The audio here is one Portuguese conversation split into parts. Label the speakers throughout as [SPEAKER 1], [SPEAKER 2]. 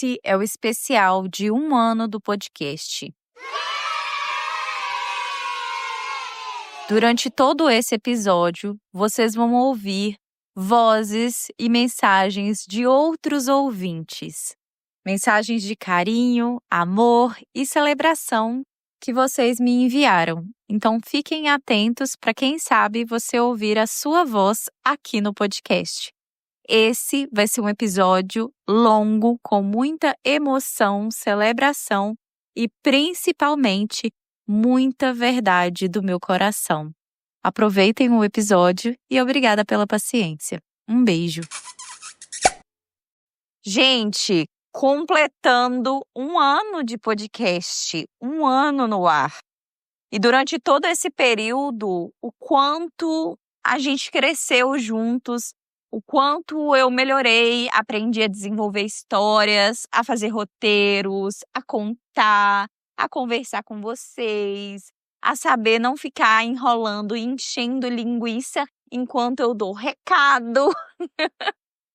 [SPEAKER 1] Esse é o especial de 1 ano do podcast. Durante todo esse episódio, vocês vão ouvir vozes e mensagens de outros ouvintes. Mensagens de carinho, amor e celebração que vocês me enviaram. Então fiquem atentos para quem sabe você ouvir a sua voz aqui no podcast. Esse vai ser um episódio longo, com muita emoção, celebração e principalmente muita verdade do meu coração. Aproveitem o episódio e obrigada pela paciência. Um beijo. Gente, completando 1 ano de podcast, 1 ano no ar. E durante todo esse período, o quanto a gente cresceu juntos, o quanto eu melhorei, aprendi a desenvolver histórias, a fazer roteiros, a contar, a conversar com vocês, a saber não ficar enrolando e enchendo linguiça enquanto eu dou recado.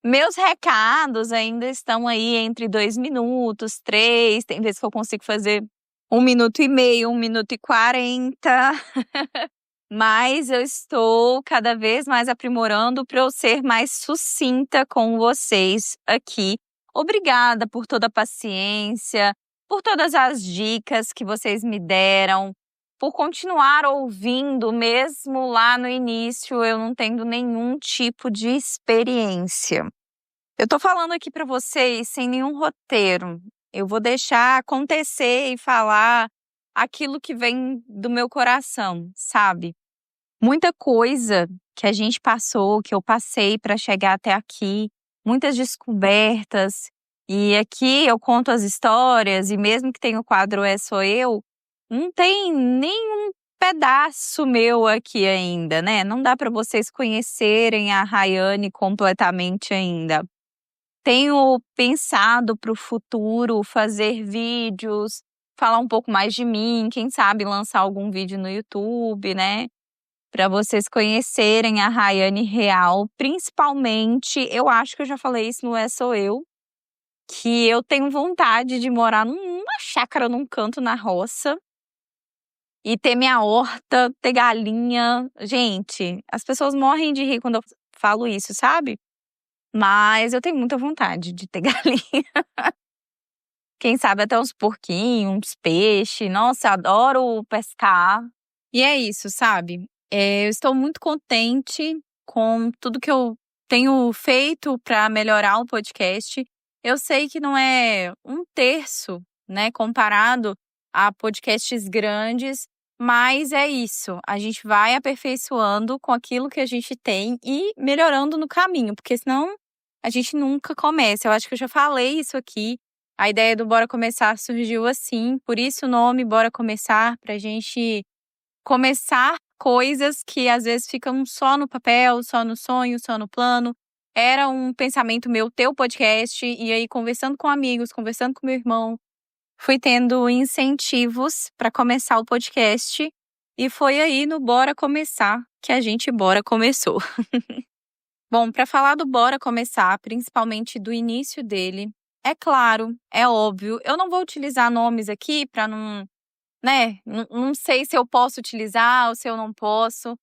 [SPEAKER 1] Meus recados ainda estão aí entre 2 minutos, 3, tem vezes que eu consigo fazer 1 minuto e meio, 1 minuto e 40. Mas eu estou cada vez mais aprimorando para eu ser mais sucinta com vocês aqui. Obrigada por toda a paciência, por todas as dicas que vocês me deram, por continuar ouvindo mesmo lá no início eu não tendo nenhum tipo de experiência. Eu tô falando aqui para vocês sem nenhum roteiro. Eu vou deixar acontecer e falar aquilo que vem do meu coração, sabe? Muita coisa que a gente passou, que eu passei para chegar até aqui, muitas descobertas. E aqui eu conto as histórias, e mesmo que tenha o quadro É Sou Eu, não tem nenhum pedaço meu aqui ainda, né? Não dá para vocês conhecerem a Rayane completamente ainda. Tenho pensado para o futuro fazer vídeos, falar um pouco mais de mim, quem sabe lançar algum vídeo no YouTube, né? Para vocês conhecerem a Rayane real. Principalmente, eu acho que eu já falei isso no É Sou Eu, que eu tenho vontade de morar numa chácara, num canto na roça, e ter minha horta, ter galinha. Gente, as pessoas morrem de rir quando eu falo isso, sabe? Mas eu tenho muita vontade de ter galinha. Quem sabe até uns porquinhos, uns peixes. Nossa, eu adoro pescar. E é isso, sabe? Eu estou muito contente com tudo que eu tenho feito para melhorar o podcast. Eu sei que não é 1/3, né, comparado a podcasts grandes, mas é isso. A gente vai aperfeiçoando com aquilo que a gente tem e melhorando no caminho, porque senão a gente nunca começa. Eu acho que eu já falei isso aqui. A ideia do Bora Começar surgiu assim, por isso o nome Bora Começar, pra gente começar coisas que às vezes ficam só no papel, só no sonho, só no plano. Era um pensamento meu ter o podcast, e aí conversando com amigos, conversando com meu irmão, fui tendo incentivos para começar o podcast, e foi aí no Bora Começar que a gente Bora começou. Bom, para falar do Bora Começar, principalmente do início dele, é claro, é óbvio, eu não vou utilizar nomes aqui para não, né? Não sei se eu posso utilizar ou se eu não posso,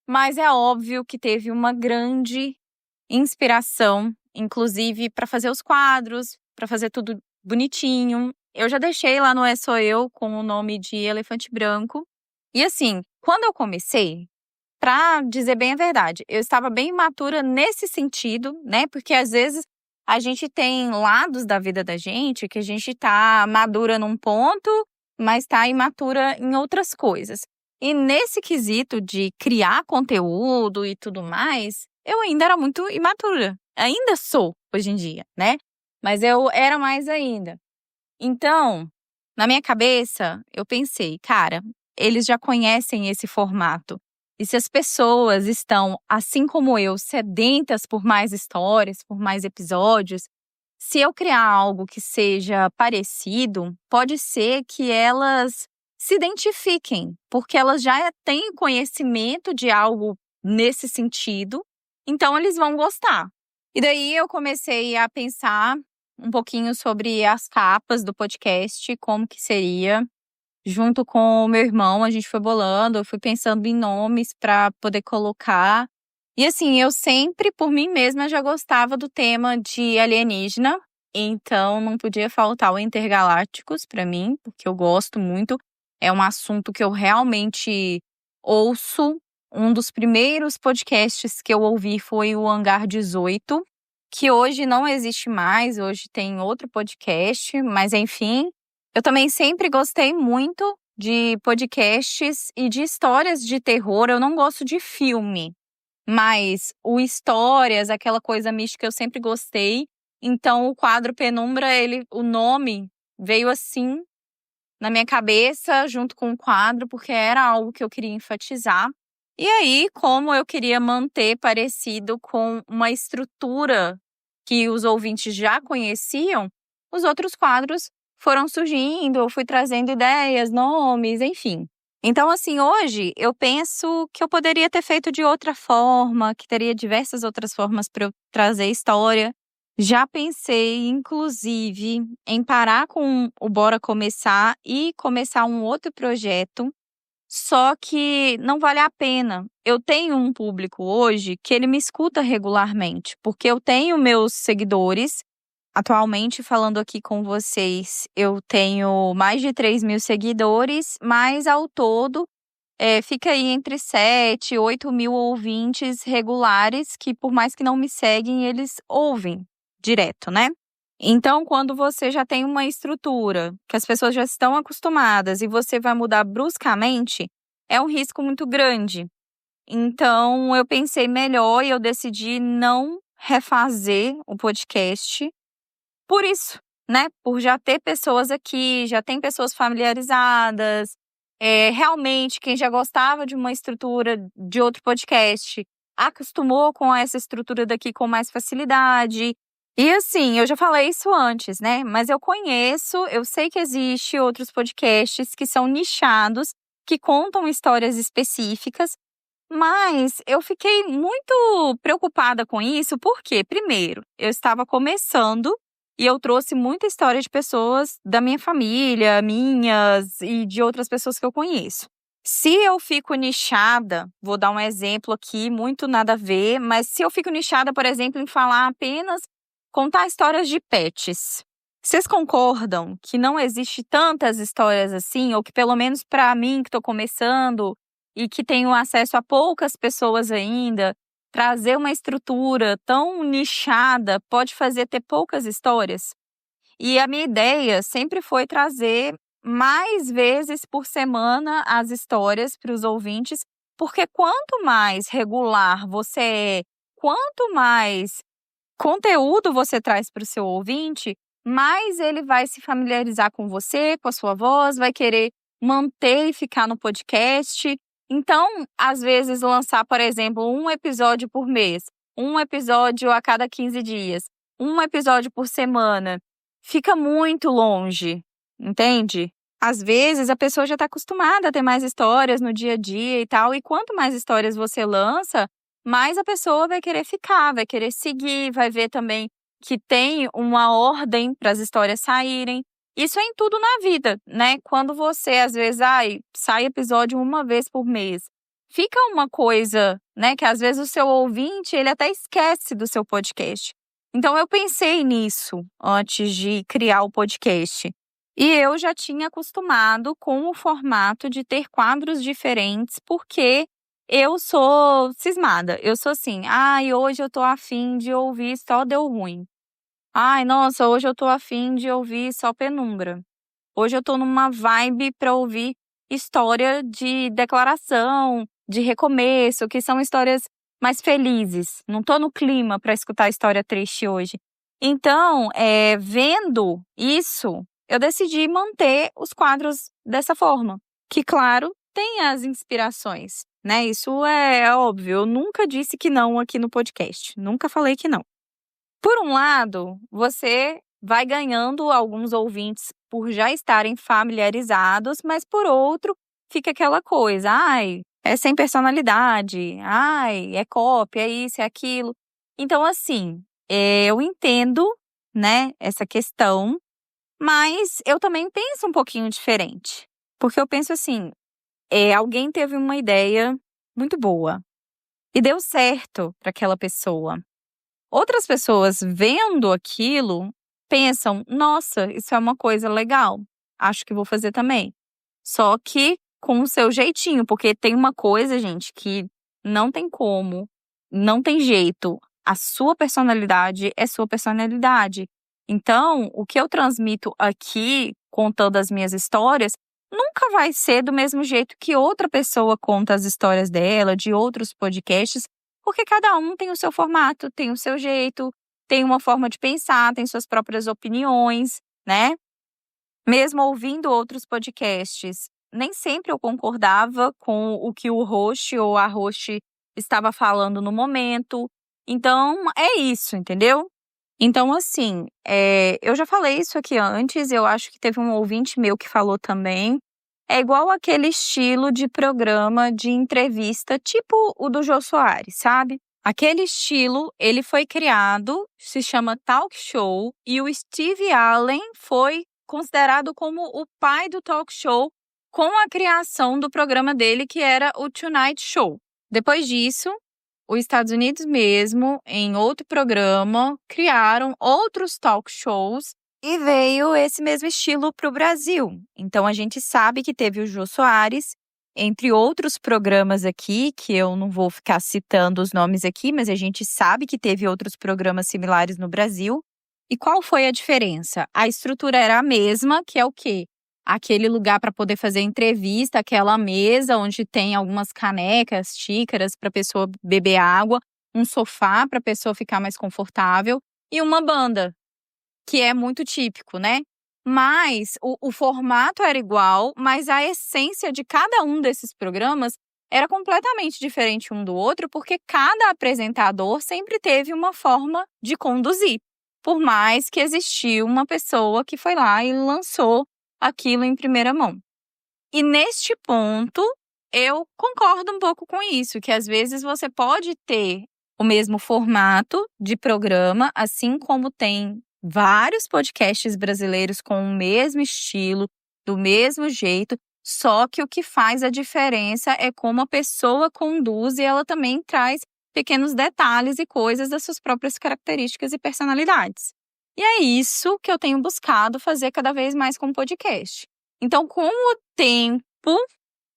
[SPEAKER 1] mas é óbvio que teve uma grande inspiração, inclusive para fazer os quadros, para fazer tudo bonitinho. Eu já deixei lá no É Sou Eu com o nome de Elefante Branco. E assim, quando eu comecei, para dizer bem a verdade, eu estava bem imatura nesse sentido, né? Porque às vezes a gente tem lados da vida da gente que a gente tá madura num ponto, mas tá imatura em outras coisas. E nesse quesito de criar conteúdo e tudo mais, eu ainda era muito imatura. Ainda sou hoje em dia, né? Mas eu era mais ainda. Então, na minha cabeça, eu pensei, cara, eles já conhecem esse formato. E se as pessoas estão, assim como eu, sedentas por mais histórias, por mais episódios, se eu criar algo que seja parecido, pode ser que elas se identifiquem, porque elas já têm conhecimento de algo nesse sentido, então eles vão gostar. E daí eu comecei a pensar um pouquinho sobre as capas do podcast, como que seria. Junto com o meu irmão, a gente foi bolando, eu fui pensando em nomes para poder colocar. E assim, eu sempre, por mim mesma, já gostava do tema de alienígena, então não podia faltar o Intergalácticos para mim, porque eu gosto muito. É um assunto que eu realmente ouço. Um dos primeiros podcasts que eu ouvi foi o Hangar 18, que hoje não existe mais, hoje tem outro podcast, mas enfim. Eu também sempre gostei muito de podcasts e de histórias de terror. Eu não gosto de filme, mas o histórias, aquela coisa mística, eu sempre gostei. Então, o quadro Penumbra, o nome veio assim na minha cabeça, junto com o quadro, porque era algo que eu queria enfatizar. E aí, como eu queria manter parecido com uma estrutura que os ouvintes já conheciam, os outros quadros foram surgindo, eu fui trazendo ideias, nomes, enfim. Então, assim, hoje eu penso que eu poderia ter feito de outra forma, que teria diversas outras formas para eu trazer história. Já pensei, inclusive, em parar com o Bora Começar e começar um outro projeto, só que não vale a pena. Eu tenho um público hoje que ele me escuta regularmente, porque eu tenho meus seguidores. Atualmente, falando aqui com vocês, eu tenho mais de 3.000 seguidores, mas ao todo fica aí entre 7 e 8 mil ouvintes regulares que, por mais que não me seguem, eles ouvem direto, né? Então, quando você já tem uma estrutura, que as pessoas já estão acostumadas e você vai mudar bruscamente, é um risco muito grande. Então, eu pensei melhor e eu decidi não refazer o podcast por isso, né? Por já ter pessoas aqui, já tem pessoas familiarizadas. Realmente, quem já gostava de uma estrutura de outro podcast acostumou com essa estrutura daqui com mais facilidade. E assim, eu já falei isso antes, né? Mas eu sei que existe outros podcasts que são nichados, que contam histórias específicas, mas eu fiquei muito preocupada com isso, porque, primeiro, eu estava começando e eu trouxe muita história de pessoas da minha família, minhas e de outras pessoas que eu conheço. Se eu fico nichada, vou dar um exemplo aqui, muito nada a ver, mas se eu fico nichada, por exemplo, em falar apenas contar histórias de pets. Vocês concordam que não existe tantas histórias assim, ou que pelo menos para mim que estou começando e que tenho acesso a poucas pessoas ainda, trazer uma estrutura tão nichada pode fazer ter poucas histórias? E a minha ideia sempre foi trazer mais vezes por semana as histórias para os ouvintes, porque quanto mais regular você é, quanto mais conteúdo você traz para o seu ouvinte, mais ele vai se familiarizar com você, com a sua voz, vai querer manter e ficar no podcast. Então, às vezes, lançar, por exemplo, um episódio por mês, um episódio a cada 15 dias, um episódio por semana, fica muito longe, entende? Às vezes, a pessoa já está acostumada a ter mais histórias no dia a dia e tal, e quanto mais histórias você lança, mais a pessoa vai querer ficar, vai querer seguir, vai ver também que tem uma ordem para as histórias saírem. Isso é em tudo na vida, né? Quando você, às vezes, sai episódio uma vez por mês, fica uma coisa, né? Que às vezes o seu ouvinte, ele até esquece do seu podcast. Então, eu pensei nisso antes de criar o podcast. E eu já tinha acostumado com o formato de ter quadros diferentes, porque eu sou cismada. Eu sou assim, hoje eu tô afim de ouvir só Deu Ruim. Ai, nossa, hoje eu tô afim de ouvir só Penumbra. Hoje eu tô numa vibe pra ouvir história de declaração, de recomeço, que são histórias mais felizes. Não tô no clima pra escutar história triste hoje. Então, vendo isso, eu decidi manter os quadros dessa forma. Que, claro, tem as inspirações, né? Isso é óbvio. Eu nunca disse que não aqui no podcast. Nunca falei que não. Por um lado, você vai ganhando alguns ouvintes por já estarem familiarizados, mas por outro, fica aquela coisa, é sem personalidade, é cópia, é isso, é aquilo. Então, assim, eu entendo né, essa questão, mas eu também penso um pouquinho diferente. Porque eu penso assim, alguém teve uma ideia muito boa e deu certo para aquela pessoa. Outras pessoas vendo aquilo pensam: nossa, isso é uma coisa legal, acho que vou fazer também. Só que com o seu jeitinho, porque tem uma coisa, gente, que não tem como, não tem jeito. A sua personalidade é sua personalidade. Então, o que eu transmito aqui, contando as minhas histórias, nunca vai ser do mesmo jeito que outra pessoa conta as histórias dela, de outros podcasts, porque cada um tem o seu formato, tem o seu jeito, tem uma forma de pensar, tem suas próprias opiniões, né? Mesmo ouvindo outros podcasts, nem sempre eu concordava com o que o host ou a host estava falando no momento. Então, é isso, entendeu? Então, assim, eu já falei isso aqui antes, eu acho que teve um ouvinte meu que falou também. É igual aquele estilo de programa de entrevista, tipo o do Jô Soares, sabe? Aquele estilo, ele foi criado, se chama talk show, e o Steve Allen foi considerado como o pai do talk show com a criação do programa dele, que era o Tonight Show. Depois disso, os Estados Unidos mesmo, em outro programa, criaram outros talk shows e veio esse mesmo estilo para o Brasil. Então a gente sabe que teve o Jô Soares, entre outros programas aqui, que eu não vou ficar citando os nomes aqui, mas a gente sabe que teve outros programas similares no Brasil. E qual foi a diferença? A estrutura era a mesma, que é o quê? Aquele lugar para poder fazer entrevista, aquela mesa onde tem algumas canecas, xícaras para a pessoa beber água, um sofá para a pessoa ficar mais confortável e uma banda, que é muito típico, né? Mas o formato era igual, mas a essência de cada um desses programas era completamente diferente um do outro, porque cada apresentador sempre teve uma forma de conduzir, por mais que existiu uma pessoa que foi lá e lançou aquilo em primeira mão. E neste ponto, eu concordo um pouco com isso, que às vezes você pode ter o mesmo formato de programa, assim como tem vários podcasts brasileiros com o mesmo estilo, do mesmo jeito, só que o que faz a diferença é como a pessoa conduz e ela também traz pequenos detalhes e coisas das suas próprias características e personalidades. E é isso que eu tenho buscado fazer cada vez mais com o podcast. Então, com o tempo,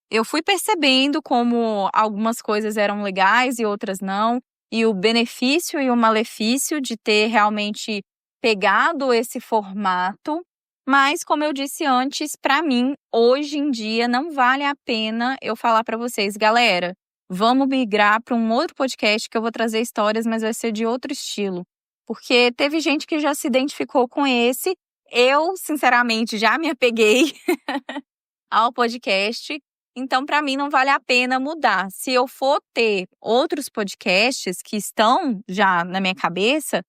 [SPEAKER 1] eu fui percebendo como algumas coisas eram legais e outras não, e o benefício e o malefício de ter realmente pegado esse formato. Mas, como eu disse antes, para mim, hoje em dia, não vale a pena eu falar para vocês, galera, vamos migrar para um outro podcast que eu vou trazer histórias, mas vai ser de outro estilo. Porque teve gente que já se identificou com esse. Eu, sinceramente, já me apeguei ao podcast. Então, para mim, não vale a pena mudar. Se eu for ter outros podcasts que estão já na minha cabeça,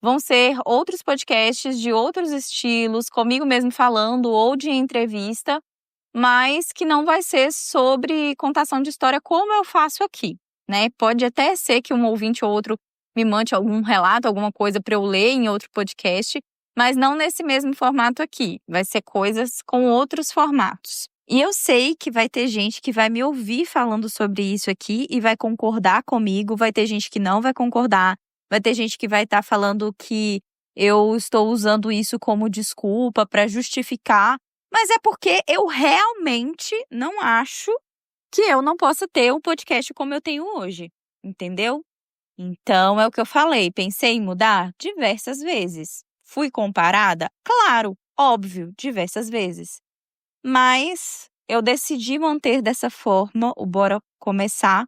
[SPEAKER 1] vão ser outros podcasts de outros estilos, comigo mesmo falando ou de entrevista, mas que não vai ser sobre contação de história como eu faço aqui, né? Pode até ser que um ouvinte ou outro me mande algum relato, alguma coisa para eu ler em outro podcast, mas não nesse mesmo formato aqui. Vai ser coisas com outros formatos. E eu sei que vai ter gente que vai me ouvir falando sobre isso aqui e vai concordar comigo, vai ter gente que não vai concordar, vai ter gente que vai estar falando que eu estou usando isso como desculpa para justificar, mas é porque eu realmente não acho que eu não possa ter um podcast como eu tenho hoje, entendeu? Então, é o que eu falei, pensei em mudar diversas vezes. Fui comparada? Claro, óbvio, diversas vezes. Mas eu decidi manter dessa forma o Bora Começar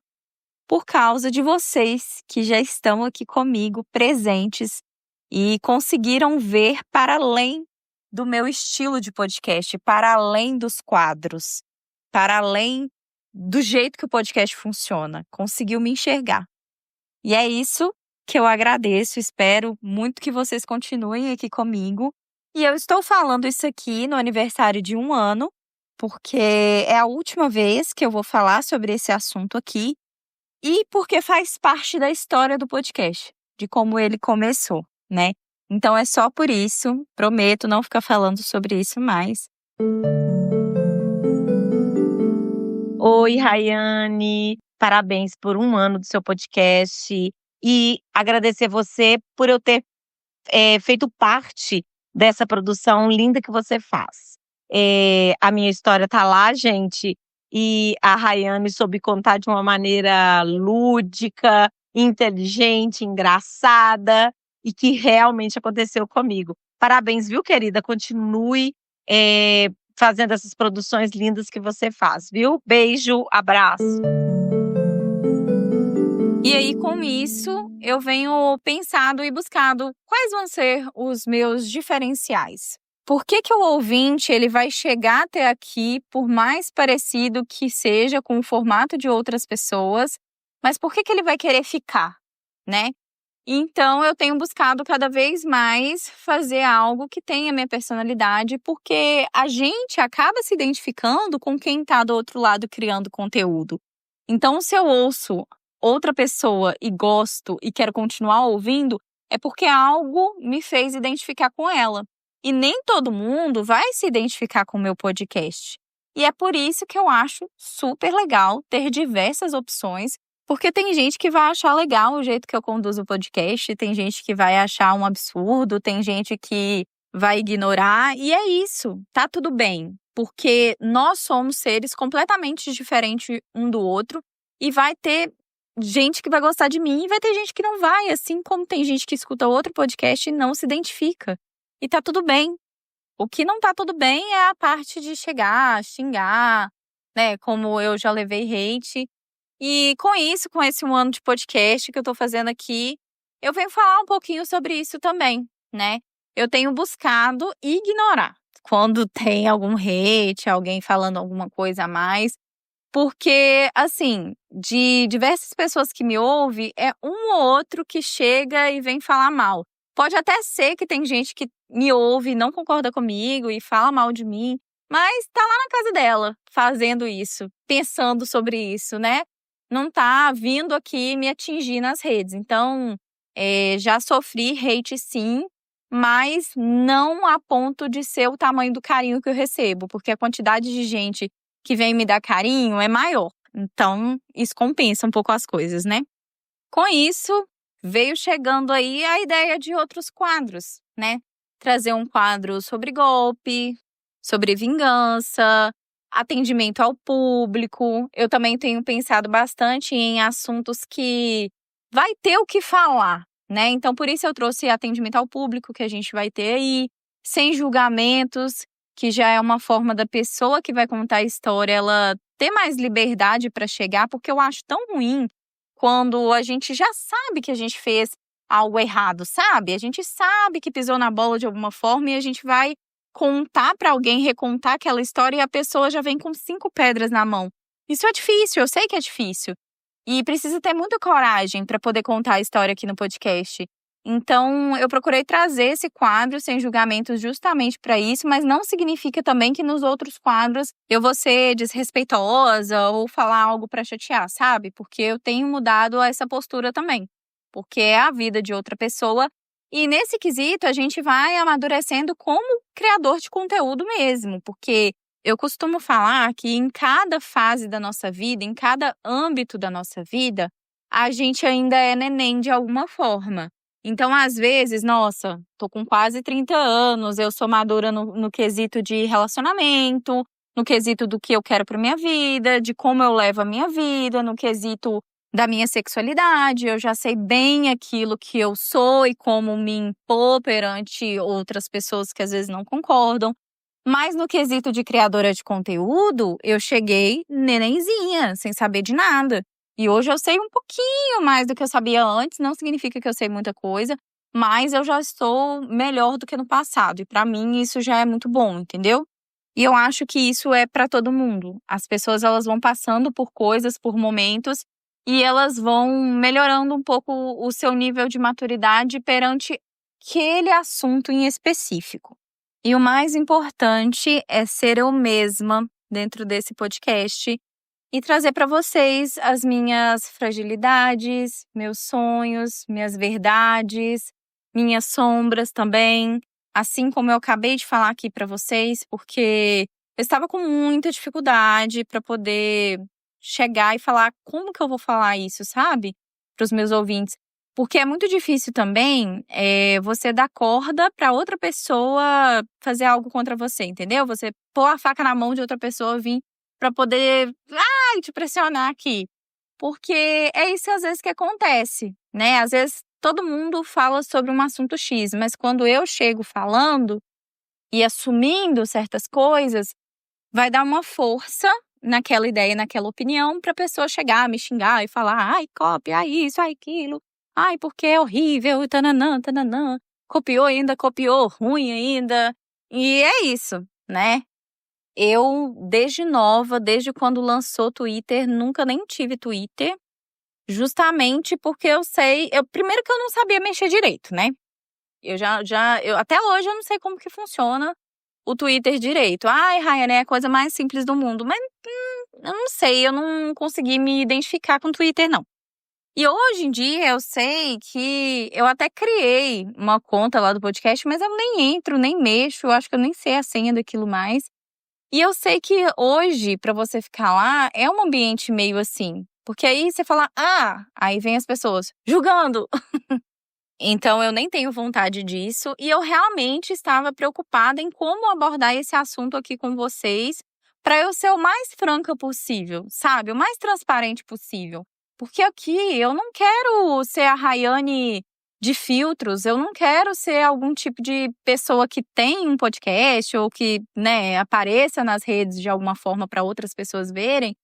[SPEAKER 1] por causa de vocês que já estão aqui comigo, presentes, e conseguiram ver para além do meu estilo de podcast, para além dos quadros, para além do jeito que o podcast funciona. Conseguiu me enxergar. E é isso que eu agradeço, espero muito que vocês continuem aqui comigo. E eu estou falando isso aqui no aniversário de 1 ano, porque é a última vez que eu vou falar sobre esse assunto aqui e porque faz parte da história do podcast, de como ele começou, né? Então é só por isso, prometo não ficar falando sobre isso mais.
[SPEAKER 2] Oi, Rayane, parabéns por 1 ano do seu podcast e agradecer você por eu ter feito parte dessa produção linda que você faz. A minha história tá lá, gente, e a Rayane soube contar de uma maneira lúdica, inteligente, engraçada e que realmente aconteceu comigo. Parabéns, viu, querida? Continue fazendo essas produções lindas que você faz, viu? Beijo, abraço.
[SPEAKER 1] E aí, com isso, eu venho pensado e buscado quais vão ser os meus diferenciais. Por que o ouvinte ele vai chegar até aqui, por mais parecido que seja com o formato de outras pessoas, mas por que ele vai querer ficar, né? Então, eu tenho buscado cada vez mais fazer algo que tenha minha personalidade, porque a gente acaba se identificando com quem está do outro lado criando conteúdo. Então, se eu ouço outra pessoa e gosto e quero continuar ouvindo, é porque algo me fez identificar com ela. E nem todo mundo vai se identificar com o meu podcast. E é por isso que eu acho super legal ter diversas opções, porque tem gente que vai achar legal o jeito que eu conduzo o podcast, tem gente que vai achar um absurdo, tem gente que vai ignorar, e é isso, tá tudo bem. Porque nós somos seres completamente diferentes um do outro, e vai ter gente que vai gostar de mim e vai ter gente que não vai, assim como tem gente que escuta outro podcast e não se identifica. E tá tudo bem. O que não tá tudo bem é a parte de chegar, xingar, né? Como eu já levei hate. E com isso, com esse 1 ano de podcast que eu tô fazendo aqui, eu venho falar um pouquinho sobre isso também, né? Eu tenho buscado ignorar quando tem algum hate, alguém falando alguma coisa a mais. Porque, assim, de diversas pessoas que me ouvem, é um ou outro que chega e vem falar mal. Pode até ser que tem gente que me ouve e não concorda comigo e fala mal de mim, mas tá lá na casa dela fazendo isso, pensando sobre isso, né? Não tá vindo aqui me atingir nas redes. Então, já sofri hate sim, mas não a ponto de ser o tamanho do carinho que eu recebo, porque a quantidade de gente que vem me dar carinho é maior. Então, isso compensa um pouco as coisas, né? Com isso, veio chegando aí a ideia de outros quadros, né? Trazer um quadro sobre golpe, sobre vingança, atendimento ao público. Eu também tenho pensado bastante em assuntos que vai ter o que falar, né? Então, por isso eu trouxe atendimento ao público que a gente vai ter aí, sem julgamentos, que já é uma forma da pessoa que vai contar a história, ela ter mais liberdade para chegar, porque eu acho tão ruim quando a gente já sabe que a gente fez algo errado, sabe? A gente sabe que pisou na bola de alguma forma e a gente vai contar para alguém, recontar aquela história e a pessoa já vem com 5 pedras na mão. Isso é difícil, eu sei que é difícil. E precisa ter muita coragem para poder contar a história aqui no podcast. Então, eu procurei trazer esse quadro sem julgamentos justamente para isso, mas não significa também que nos outros quadros eu vou ser desrespeitosa ou falar algo para chatear, sabe? Porque eu tenho mudado essa postura também, porque é a vida de outra pessoa. E nesse quesito, a gente vai amadurecendo como criador de conteúdo mesmo, porque eu costumo falar que em cada fase da nossa vida, em cada âmbito da nossa vida, a gente ainda é neném de alguma forma. Então, às vezes, nossa, tô com quase 30 anos, eu sou madura no quesito de relacionamento, no quesito do que eu quero para minha vida, de como eu levo a minha vida, no quesito da minha sexualidade, eu já sei bem aquilo que eu sou e como me impor perante outras pessoas que às vezes não concordam. Mas no quesito de criadora de conteúdo, eu cheguei nenenzinha, sem saber de nada. E hoje eu sei um pouquinho mais do que eu sabia antes, não significa que eu sei muita coisa, mas eu já estou melhor do que no passado. E para mim isso já é muito bom, entendeu? E eu acho que isso é para todo mundo. As pessoas elas vão passando por coisas, por momentos, e elas vão melhorando um pouco o seu nível de maturidade perante aquele assunto em específico. E o mais importante é ser eu mesma dentro desse podcast e trazer para vocês as minhas fragilidades, meus sonhos, minhas verdades, minhas sombras também, assim como eu acabei de falar aqui para vocês, porque eu estava com muita dificuldade para poder chegar e falar como que eu vou falar isso, sabe? Para os meus ouvintes. Porque é muito difícil também você dar corda para outra pessoa fazer algo contra você, entendeu? Você pôr a faca na mão de outra pessoa vir para poder te pressionar aqui. Porque é isso às vezes que acontece, né? Às vezes todo mundo fala sobre um assunto X, mas quando eu chego falando e assumindo certas coisas, vai dar uma força naquela ideia, naquela opinião, para a pessoa chegar, me xingar e falar: ai, cópia, ai, isso, ai, aquilo, ai, porque é horrível, tananã, tananã, copiou ainda, copiou ruim ainda. E é isso, né? Eu, desde nova, desde quando lançou o Twitter, nunca nem tive Twitter, justamente porque primeiro que eu não sabia mexer direito, né? Até hoje eu não sei como que funciona o Twitter direito. Ai, Rayane, é a coisa mais simples do mundo. Mas eu não sei, eu não consegui me identificar com o Twitter, não. E hoje em dia eu sei que eu até criei uma conta lá do podcast, mas eu nem entro, nem mexo, eu acho que eu nem sei a senha daquilo mais. E eu sei que hoje, pra você ficar lá, é um ambiente meio assim. Porque aí você fala, aí vem as pessoas julgando. Então eu nem tenho vontade disso e eu realmente estava preocupada em como abordar esse assunto aqui com vocês para eu ser o mais franca possível, sabe? O mais transparente possível. Porque aqui eu não quero ser a Rayane de filtros, eu não quero ser algum tipo de pessoa que tem um podcast ou que, né, apareça nas redes de alguma forma para outras pessoas verem,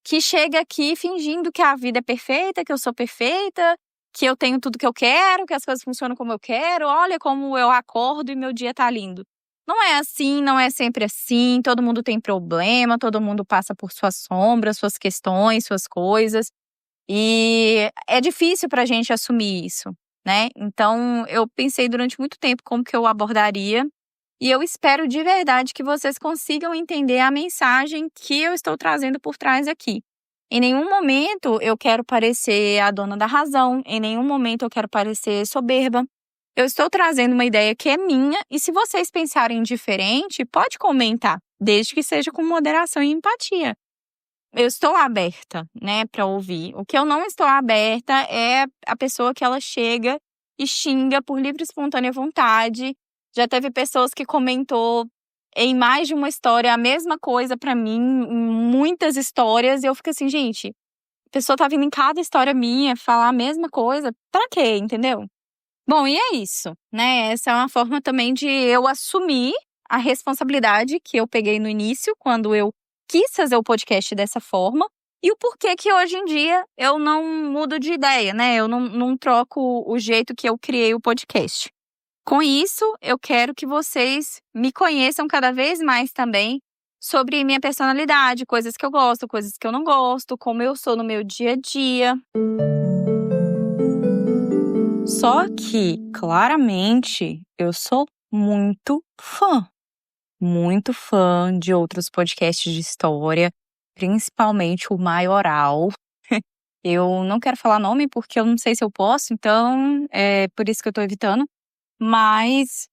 [SPEAKER 1] que chega aqui fingindo que a vida é perfeita, que eu sou perfeita, que eu tenho tudo que eu quero, que as coisas funcionam como eu quero, olha como eu acordo e meu dia tá lindo. Não é assim, não é sempre assim, todo mundo tem problema, todo mundo passa por suas sombras, suas questões, suas coisas. E é difícil pra gente assumir isso, né? Então, eu pensei durante muito tempo como que eu abordaria. E eu espero de verdade que vocês consigam entender a mensagem que eu estou trazendo por trás aqui. Em nenhum momento eu quero parecer a dona da razão, em nenhum momento eu quero parecer soberba. Eu estou trazendo uma ideia que é minha e se vocês pensarem diferente, pode comentar, desde que seja com moderação e empatia. Eu estou aberta, né, para ouvir. O que eu não estou aberta é a pessoa que ela chega e xinga por livre e espontânea vontade. Já teve pessoas que comentou em mais de uma história a mesma coisa pra mim, em muitas histórias, e eu fico assim, gente, a pessoa tá vindo em cada história minha falar a mesma coisa, pra quê, entendeu? Bom, e é isso, né? Essa é uma forma também de eu assumir a responsabilidade que eu peguei no início, quando eu quis fazer o podcast dessa forma, e o porquê que hoje em dia eu não mudo de ideia, né? Eu não troco o jeito que eu criei o podcast. Com isso, eu quero que vocês me conheçam cada vez mais também sobre minha personalidade, coisas que eu gosto, coisas que eu não gosto, como eu sou no meu dia a dia. Só que, claramente, eu sou muito fã de outros podcasts de história, principalmente o Maioral. Eu não quero falar nome porque eu não sei se eu posso, então é por isso que eu tô evitando. Mas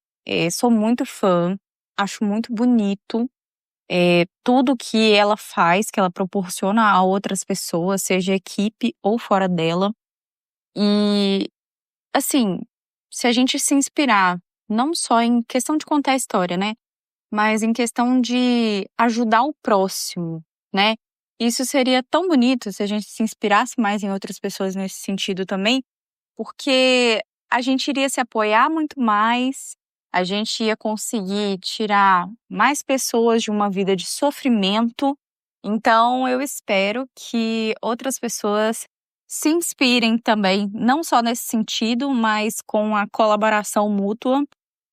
[SPEAKER 1] sou muito fã, acho muito bonito tudo que ela faz, que ela proporciona a outras pessoas, seja equipe ou fora dela. E, assim, se a gente se inspirar, não só em questão de contar a história, né? Mas em questão de ajudar o próximo, né? Isso seria tão bonito se a gente se inspirasse mais em outras pessoas nesse sentido também, porque a gente iria se apoiar muito mais, a gente ia conseguir tirar mais pessoas de uma vida de sofrimento. Então, eu espero que outras pessoas se inspirem também, não só nesse sentido, mas com a colaboração mútua,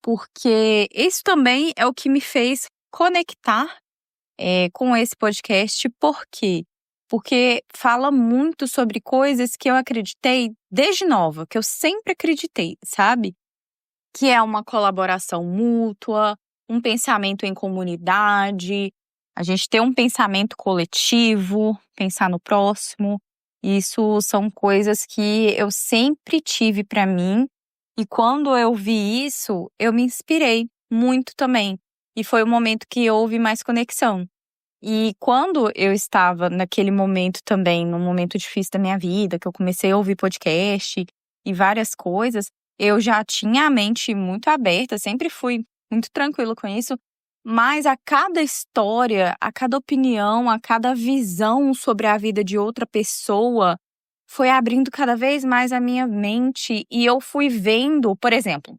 [SPEAKER 1] porque isso também é o que me fez conectar com esse podcast. Por quê? Porque fala muito sobre coisas que eu acreditei desde nova, que eu sempre acreditei, sabe? Que é uma colaboração mútua, um pensamento em comunidade, a gente ter um pensamento coletivo, pensar no próximo. Isso são coisas que eu sempre tive para mim E quando eu vi isso, eu me inspirei muito também. E foi o momento que houve mais conexão. E quando eu estava naquele momento também, num momento difícil da minha vida, que eu comecei a ouvir podcast e várias coisas, eu já tinha a mente muito aberta, sempre fui muito tranquila com isso, mas a cada história, a cada opinião, a cada visão sobre a vida de outra pessoa, foi abrindo cada vez mais a minha mente e eu fui vendo, por exemplo,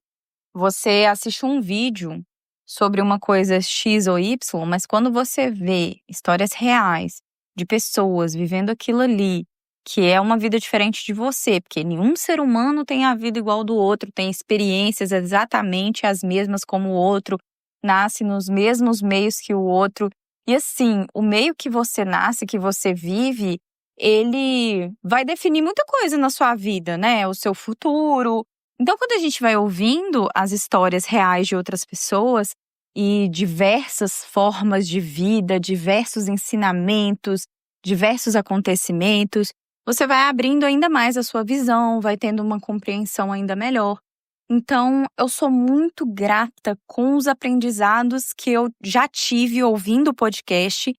[SPEAKER 1] você assiste um vídeo sobre uma coisa X ou Y, mas quando você vê histórias reais de pessoas vivendo aquilo ali, que é uma vida diferente de você, porque nenhum ser humano tem a vida igual do outro, tem experiências exatamente as mesmas como o outro, nasce nos mesmos meios que o outro. E assim, o meio que você nasce, que você vive, ele vai definir muita coisa na sua vida, né? O seu futuro. Então, quando a gente vai ouvindo as histórias reais de outras pessoas e diversas formas de vida, diversos ensinamentos, diversos acontecimentos, você vai abrindo ainda mais a sua visão, vai tendo uma compreensão ainda melhor. Então, eu sou muito grata com os aprendizados que eu já tive ouvindo o podcast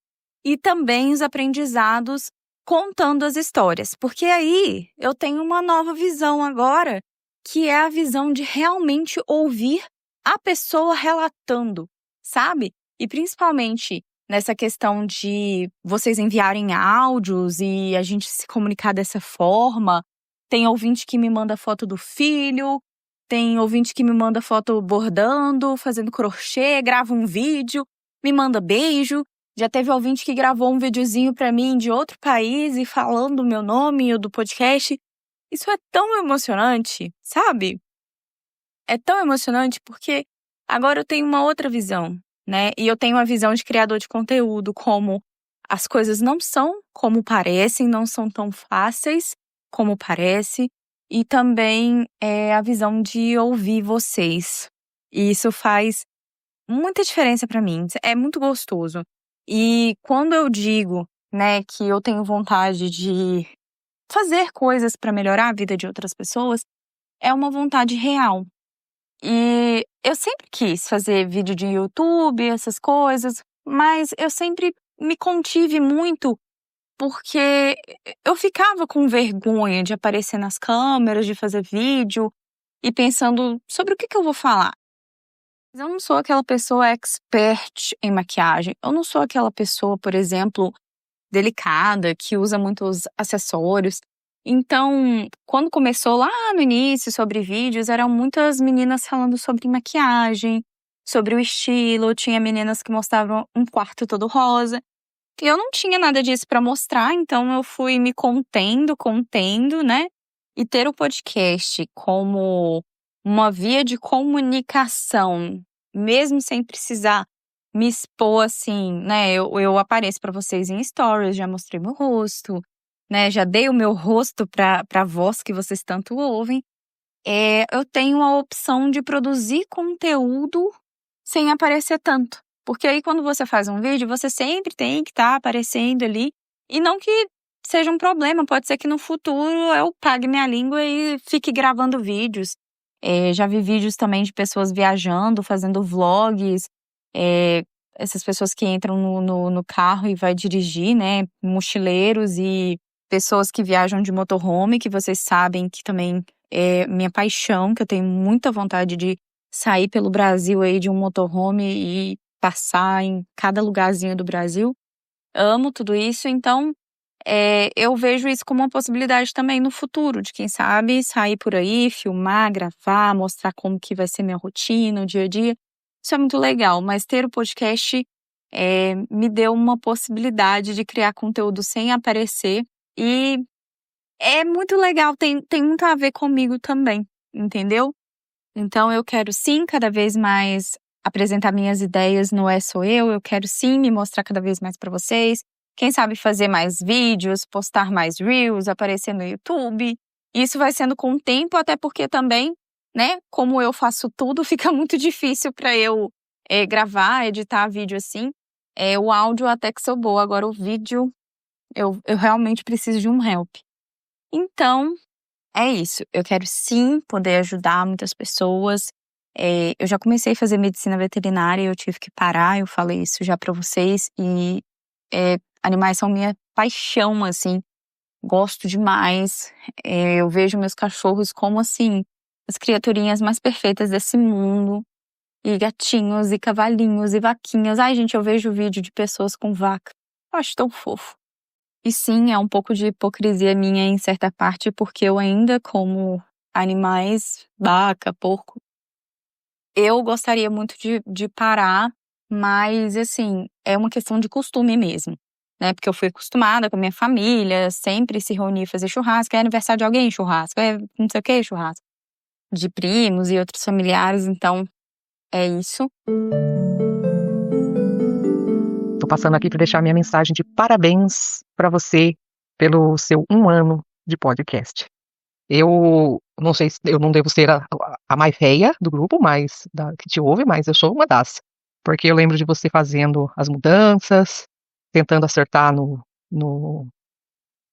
[SPEAKER 1] e também os aprendizados contando as histórias, porque aí eu tenho uma nova visão agora, que é a visão de realmente ouvir a pessoa relatando, sabe? E principalmente nessa questão de vocês enviarem áudios e a gente se comunicar dessa forma. Tem ouvinte que me manda foto do filho, tem ouvinte que me manda foto bordando, fazendo crochê, grava um vídeo, me manda beijo. Já teve ouvinte que gravou um videozinho pra mim de outro país e falando o meu nome e o do podcast. Isso é tão emocionante, sabe? É tão emocionante porque agora eu tenho uma outra visão, né? E eu tenho uma visão de criador de conteúdo, como as coisas não são como parecem, não são tão fáceis como parece, e também é a visão de ouvir vocês. E isso faz muita diferença pra mim, é muito gostoso. E quando eu digo, né, que eu tenho vontade de fazer coisas pra melhorar a vida de outras pessoas, é uma vontade real. E eu sempre quis fazer vídeo de YouTube, essas coisas, mas eu sempre me contive muito porque eu ficava com vergonha de aparecer nas câmeras, de fazer vídeo e pensando sobre o que eu vou falar. Mas eu não sou aquela pessoa expert em maquiagem. Eu não sou aquela pessoa, por exemplo, delicada, que usa muitos acessórios. Então, quando começou lá no início sobre vídeos, eram muitas meninas falando sobre maquiagem, sobre o estilo, tinha meninas que mostravam um quarto todo rosa. E eu não tinha nada disso pra mostrar, então eu fui me contendo, né? E ter o podcast como uma via de comunicação, mesmo sem precisar me expor assim, né? Eu apareço pra vocês em stories, já mostrei meu rosto, né? Já dei o meu rosto pra voz que vocês tanto ouvem. Eu tenho a opção de produzir conteúdo sem aparecer tanto. Porque aí quando você faz um vídeo, você sempre tem que estar aparecendo ali. E não que seja um problema, pode ser que no futuro eu pague minha língua e fique gravando vídeos. Já vi vídeos também de pessoas viajando, fazendo vlogs. Essas pessoas que entram no carro e vai dirigir, né? Mochileiros e pessoas que viajam de motorhome, que vocês sabem que também é minha paixão, que eu tenho muita vontade de sair pelo Brasil aí de um motorhome e passar em cada lugarzinho do Brasil. Amo tudo isso, então eu vejo isso como uma possibilidade também no futuro, de quem sabe sair por aí, filmar, gravar, mostrar como que vai ser minha rotina, o dia a dia. Isso é muito legal, mas ter o podcast me deu uma possibilidade de criar conteúdo sem aparecer e é muito legal, tem muito a ver comigo também, entendeu? Então eu quero sim cada vez mais apresentar minhas ideias no É Sou eu quero sim me mostrar cada vez mais pra vocês. Quem sabe fazer mais vídeos, postar mais reels, aparecer no YouTube. Isso vai sendo com o tempo, até porque também, né, como eu faço tudo, fica muito difícil pra eu gravar, editar vídeo assim. O áudio até que sou boa, agora o vídeo eu realmente preciso de um help. Então, é isso. Eu quero sim poder ajudar muitas pessoas. Eu já comecei a fazer medicina veterinária e eu tive que parar, eu falei isso já pra vocês. E animais são minha paixão, assim. Gosto demais. Eu vejo meus cachorros como, assim, as criaturinhas mais perfeitas desse mundo. E gatinhos, e cavalinhos, e vaquinhas. Ai, gente, eu vejo vídeo de pessoas com vaca. Eu acho tão fofo. E sim, é um pouco de hipocrisia minha em certa parte, porque eu ainda como animais, vaca, porco. Eu gostaria muito de parar, mas assim, é uma questão de costume mesmo, né? Porque eu fui acostumada com a minha família, sempre se reunir, fazer churrasco, é aniversário de alguém, churrasco, é não sei o que, churrasco. De primos e outros familiares, então é isso.
[SPEAKER 3] Tô passando aqui para deixar minha mensagem de parabéns para você pelo seu 1 ano de podcast. Eu não sei se eu não devo ser a mais velha do grupo, mas que te ouve, mas eu sou uma das. Porque eu lembro de você fazendo as mudanças, tentando acertar no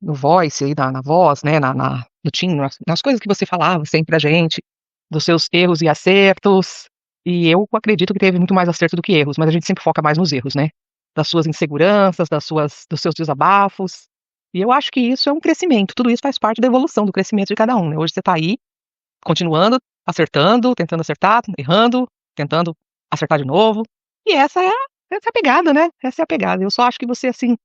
[SPEAKER 3] voice, aí, na voz, né, no timbre, nas coisas que você falava sempre pra gente, dos seus erros e acertos. E eu acredito que teve muito mais acerto do que erros, mas a gente sempre foca mais nos erros, né? Das suas inseguranças, dos seus desabafos. E eu acho que isso é um crescimento, tudo isso faz parte da evolução, do crescimento de cada um, né? Hoje você tá aí, continuando, acertando, tentando acertar, errando, tentando acertar de novo. E essa é a pegada, né? Essa é a pegada. Eu só acho que você, assim,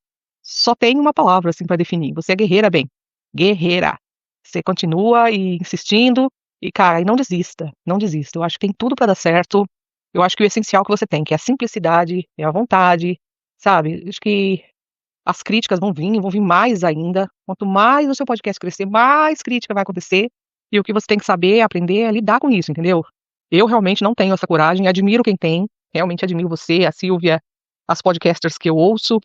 [SPEAKER 3] só tem uma palavra, assim, pra definir. Você é guerreira, bem. Guerreira. Você continua e insistindo e, cara, e não desista, não desista. Eu acho que tem tudo pra dar certo. Eu acho que o essencial que você tem, que é a simplicidade, é a vontade, sabe? Acho que as críticas vão vir mais ainda. Quanto mais o seu podcast crescer, mais crítica vai acontecer. E o que você tem que saber, aprender, é lidar com isso, entendeu? Eu realmente não tenho essa coragem, admiro quem tem, realmente admiro você, a Silvia, as podcasters que eu ouço,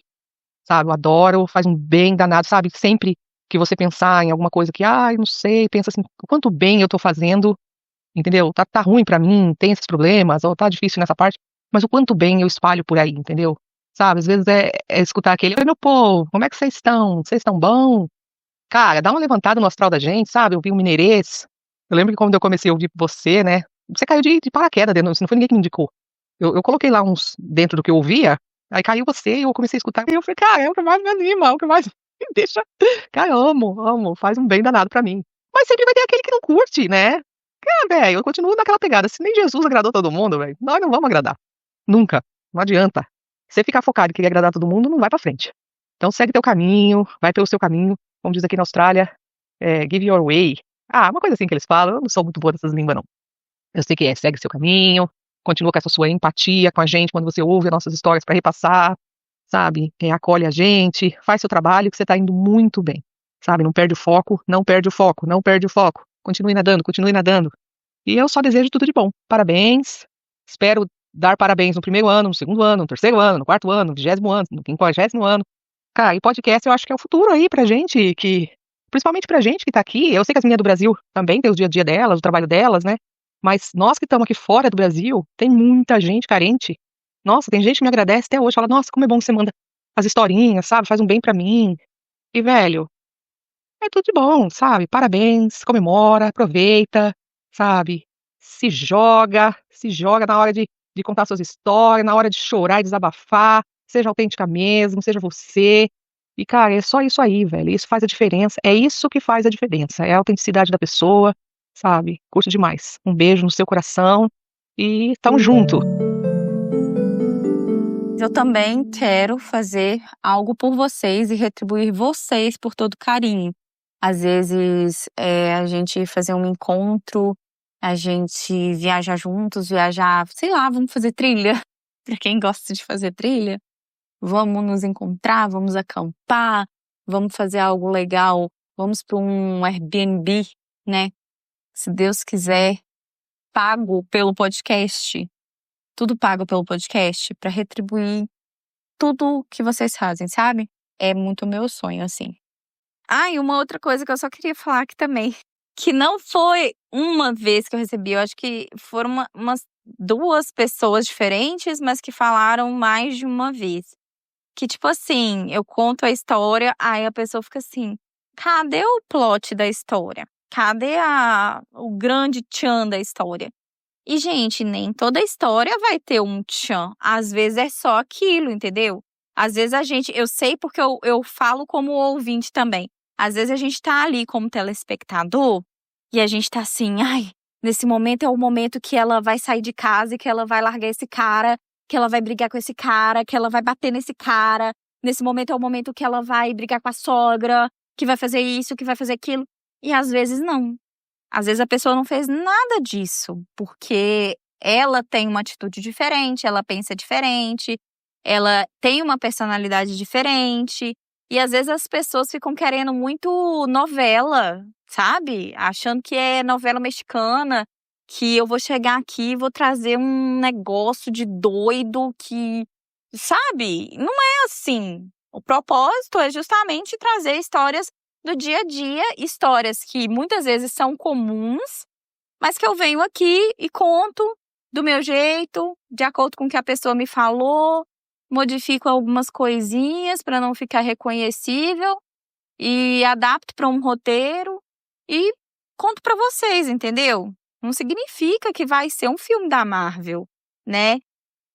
[SPEAKER 3] sabe? Eu adoro, faz um bem danado, sabe? Sempre que você pensar em alguma coisa que, não sei, pensa assim, quanto bem eu tô fazendo, entendeu? Tá ruim pra mim, tem esses problemas, ou tá difícil nessa parte, mas o quanto bem eu espalho por aí, entendeu? Sabe, às vezes é escutar aquele, oi meu povo, como é que vocês estão? Vocês estão bom? Cara, dá uma levantada no astral da gente, sabe? Eu vi um mineirês. Eu lembro que quando eu comecei a ouvir você, né? Você caiu de paraquedas dentro, não foi ninguém que me indicou. Eu coloquei lá uns dentro do que eu ouvia, aí caiu você e eu comecei a escutar. E eu falei, cara, é o que mais me anima, é o que mais me deixa. Cara, amo, faz um bem danado pra mim. Mas sempre vai ter aquele que não curte, né? Velho, eu continuo naquela pegada. Se nem Jesus agradou todo mundo, velho, nós não vamos agradar. Nunca. Não adianta. Se você ficar focado em querer agradar todo mundo, não vai pra frente. Então segue teu caminho, vai pelo seu caminho. Como diz aqui na Austrália, give your way. Uma coisa assim que eles falam. Eu não sou muito boa dessas línguas, não. Eu sei que segue seu caminho, continua com essa sua empatia com a gente quando você ouve as nossas histórias pra repassar, sabe? Acolhe a gente, faz seu trabalho que você tá indo muito bem, sabe? Não perde o foco, não perde o foco, não perde o foco. Continue nadando, continue nadando. E eu só desejo tudo de bom. Parabéns. Espero dar parabéns no primeiro ano, no segundo ano, no terceiro ano, no quarto ano, no 20º ano, no 50º ano. Cara, e podcast eu acho que é o futuro aí pra gente, principalmente pra gente que tá aqui. Eu sei que as meninas do Brasil também tem o dia a dia delas, o trabalho delas, né? Mas nós que estamos aqui fora do Brasil, tem muita gente carente. Nossa, tem gente que me agradece até hoje, fala, nossa, como é bom que você manda as historinhas, sabe? Faz um bem pra mim. E, velho, é tudo de bom, sabe? Parabéns, comemora, aproveita, sabe? Se joga na hora de contar suas histórias, na hora de chorar e desabafar, seja autêntica mesmo, seja você. E, cara, é só isso aí, velho. Isso faz a diferença. É isso que faz a diferença. É a autenticidade da pessoa, sabe? Curte demais. Um beijo no seu coração e tamo junto.
[SPEAKER 1] Eu também quero fazer algo por vocês e retribuir vocês por todo o carinho. Às vezes, a gente fazer um encontro, a gente viajar juntos, sei lá, vamos fazer trilha. Pra quem gosta de fazer trilha, vamos nos encontrar, vamos acampar, vamos fazer algo legal, vamos para um Airbnb, né? Se Deus quiser, pago pelo podcast. Tudo pago pelo podcast pra retribuir tudo que vocês fazem, sabe? É muito meu sonho, assim. E uma outra coisa que eu só queria falar aqui também, que não foi uma vez que eu recebi, eu acho que foram umas 2 pessoas diferentes, mas que falaram mais de uma vez. Que tipo assim, eu conto a história, aí a pessoa fica assim, cadê o plot da história? Cadê o grande tchan da história? E, gente, nem toda história vai ter um tchan. Às vezes é só aquilo, entendeu? Às vezes eu sei porque eu falo como ouvinte também. Às vezes a gente tá ali como telespectador e a gente tá assim, ai, nesse momento é o momento que ela vai sair de casa e que ela vai largar esse cara, que ela vai brigar com esse cara, que ela vai bater nesse cara. Nesse momento é o momento que ela vai brigar com a sogra, que vai fazer isso, que vai fazer aquilo. E às vezes não. Às vezes a pessoa não fez nada disso, porque ela tem uma atitude diferente, ela pensa diferente, ela tem uma personalidade diferente. E às vezes as pessoas ficam querendo muito novela, sabe? Achando que é novela mexicana, que eu vou chegar aqui e vou trazer um negócio de doido que, sabe? Não é assim. O propósito é justamente trazer histórias do dia a dia, histórias que muitas vezes são comuns, mas que eu venho aqui e conto do meu jeito, de acordo com o que a pessoa me falou, modifico algumas coisinhas para não ficar reconhecível e adapto para um roteiro e conto para vocês, entendeu? Não significa que vai ser um filme da Marvel, né?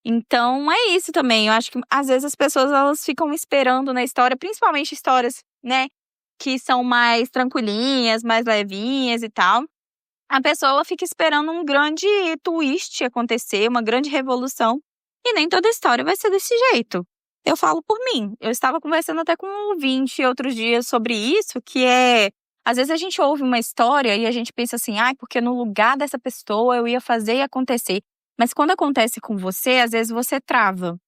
[SPEAKER 1] Então é isso também. Eu acho que às vezes as pessoas elas ficam esperando na história, principalmente histórias, né, que são mais tranquilinhas, mais levinhas e tal. A pessoa ela fica esperando um grande twist acontecer, uma grande revolução, e nem toda história vai ser desse jeito. Eu falo por mim. Eu estava conversando até com um ouvinte outros dias sobre isso, que é, às vezes a gente ouve uma história e a gente pensa assim, ai, porque no lugar dessa pessoa eu ia fazer e acontecer. Mas quando acontece com você, às vezes você trava.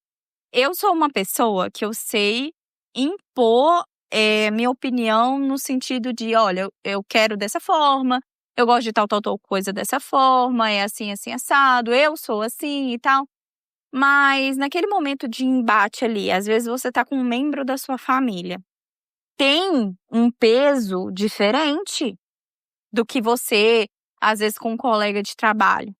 [SPEAKER 1] Eu sou uma pessoa que eu sei impor minha opinião no sentido de, olha, eu quero dessa forma, eu gosto de tal coisa dessa forma, é assim, assim, assado, eu sou assim e tal. Mas naquele momento de embate ali, às vezes você tá com um membro da sua família. Tem um peso diferente do que você, às vezes, com um colega de trabalho.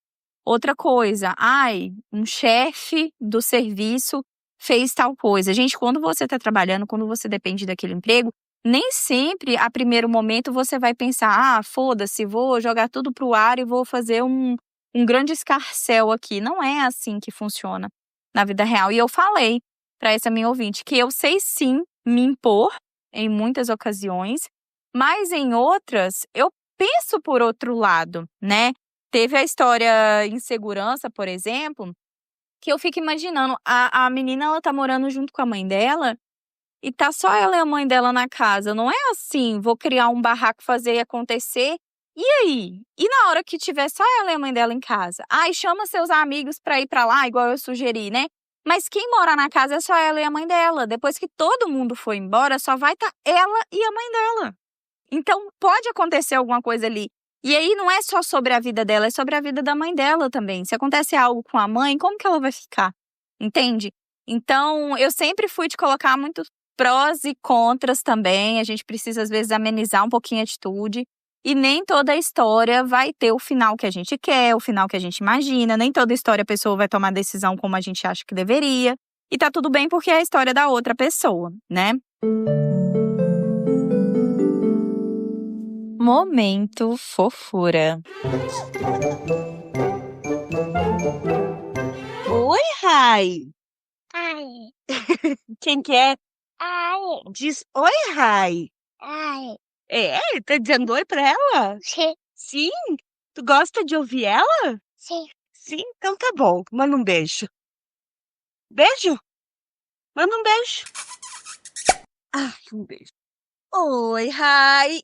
[SPEAKER 1] Outra coisa, ai, um chefe do serviço fez tal coisa. Gente, quando você está trabalhando, quando você depende daquele emprego, nem sempre, a primeiro momento, você vai pensar, ah, foda-se, vou jogar tudo pro ar e vou fazer um grande escarcéu aqui. Não é assim que funciona na vida real. E eu falei para essa minha ouvinte que eu sei sim me impor em muitas ocasiões, mas em outras eu penso por outro lado, né? Teve a história Insegurança, por exemplo, que eu fico imaginando, a menina ela tá morando junto com a mãe dela e tá só ela e a mãe dela na casa. Não é assim, vou criar um barraco, fazer acontecer. E aí? E na hora que tiver só ela e a mãe dela em casa? Ai, chama seus amigos pra ir pra lá, igual eu sugeri, né? Mas quem mora na casa é só ela e a mãe dela. Depois que todo mundo for embora, só vai estar ela e a mãe dela. Então, pode acontecer alguma coisa ali. E aí não é só sobre a vida dela, é sobre a vida da mãe dela também. Se acontecer algo com a mãe, como que ela vai ficar? Entende? Então, eu sempre fui de colocar muitos prós e contras também. A gente precisa, às vezes, amenizar um pouquinho a atitude. E nem toda história vai ter o final que a gente quer, o final que a gente imagina. Nem toda história a pessoa vai tomar decisão como a gente acha que deveria. E tá tudo bem porque é a história da outra pessoa, né? Momento fofura.
[SPEAKER 2] Oi, Rai.
[SPEAKER 4] Ai,
[SPEAKER 2] Quem que é?
[SPEAKER 4] ai,
[SPEAKER 2] Diz oi, Rai.
[SPEAKER 4] ai,
[SPEAKER 2] É, tá dizendo oi pra ela?
[SPEAKER 4] sim,
[SPEAKER 2] Sim? Tu gosta de ouvir ela?
[SPEAKER 4] sim,
[SPEAKER 2] Sim, então tá bom. Manda um beijo. Beijo? Manda um beijo. Ai, um beijo. Oi, Rai.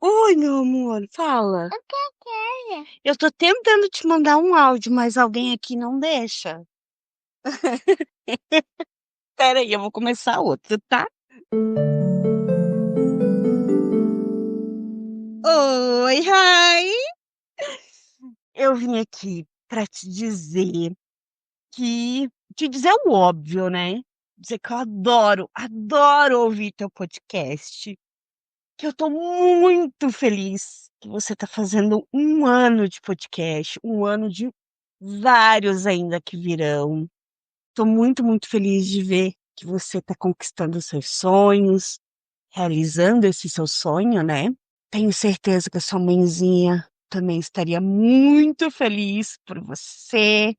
[SPEAKER 4] pô,
[SPEAKER 2] Oi, meu amor, fala.
[SPEAKER 4] o que é?
[SPEAKER 2] Eu tô tentando te mandar um áudio, mas alguém aqui não deixa. Pera aí, eu vou começar outro, tá? Oi, Rai. Eu vim aqui pra te dizer o óbvio, né? Dizer que eu adoro ouvir teu podcast. Que eu tô muito feliz que você tá fazendo um ano de podcast, um ano de vários ainda que virão. Tô muito, muito feliz de ver que você tá conquistando os seus sonhos,
[SPEAKER 5] realizando esse seu sonho, né? Tenho certeza que a sua mãezinha também estaria muito feliz por você.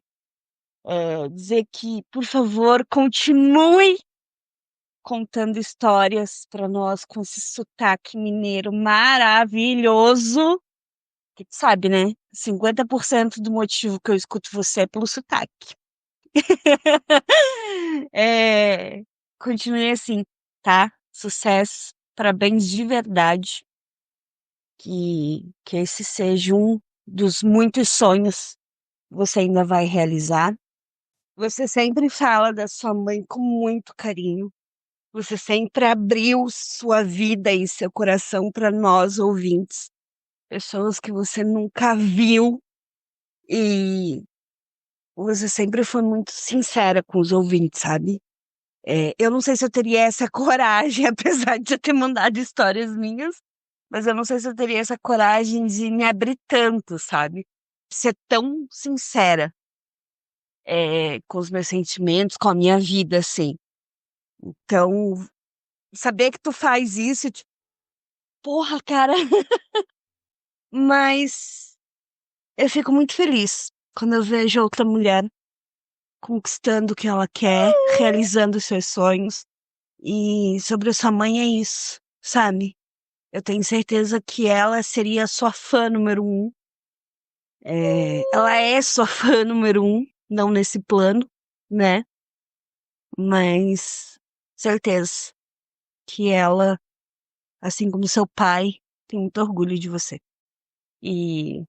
[SPEAKER 5] Dizer que, por favor, continue contando histórias para nós com esse sotaque mineiro maravilhoso. Que tu sabe, né? 50% do motivo que eu escuto você é pelo sotaque. É, continue assim, tá? Sucesso, parabéns de verdade. Que esse seja um dos muitos sonhos que você ainda vai realizar. Você sempre fala da sua mãe com muito carinho. Você sempre abriu sua vida e seu coração para nós ouvintes, pessoas que você nunca viu, e você sempre foi muito sincera com os ouvintes, sabe? Eu não sei se eu teria essa coragem, apesar de eu ter mandado histórias minhas, mas eu não sei se eu teria essa coragem de me abrir tanto, sabe? Ser tão sincera, com os meus sentimentos, com a minha vida, assim. Então, saber que tu faz isso, tipo, porra, cara. Mas eu fico muito feliz quando eu vejo outra mulher conquistando o que ela quer, realizando os seus sonhos. E sobre a sua mãe é isso, sabe? Eu tenho certeza que ela seria a sua fã número um. Ela é sua fã número um, não nesse plano, né? Mas certeza que ela, assim como seu pai, tem muito orgulho de você. E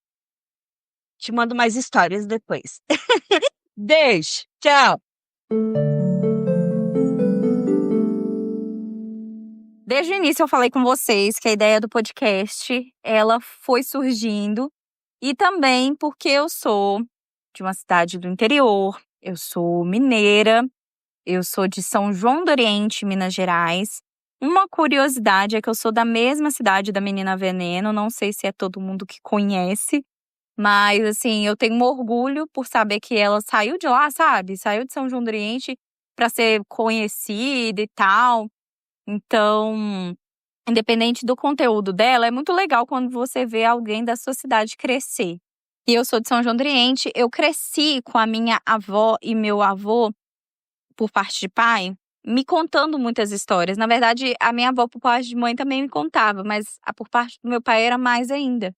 [SPEAKER 5] te mando mais histórias depois. Beijo, tchau!
[SPEAKER 1] Desde o início eu falei com vocês que a ideia do podcast, ela foi surgindo, e também porque eu sou de uma cidade do interior, eu sou mineira, eu sou de São João do Oriente, Minas Gerais. Uma curiosidade é que eu sou da mesma cidade da Menina Veneno, não sei se é todo mundo que conhece, mas assim, eu tenho um orgulho por saber que ela saiu de lá, sabe? Saiu de São João do Oriente para ser conhecida e tal. Então, independente do conteúdo dela, é muito legal quando você vê alguém da sua cidade crescer. E eu sou de São João do Oriente, eu cresci com a minha avó e meu avô, por parte de pai, me contando muitas histórias. Na verdade, a minha avó, por parte de mãe, também me contava, mas a por parte do meu pai era mais ainda.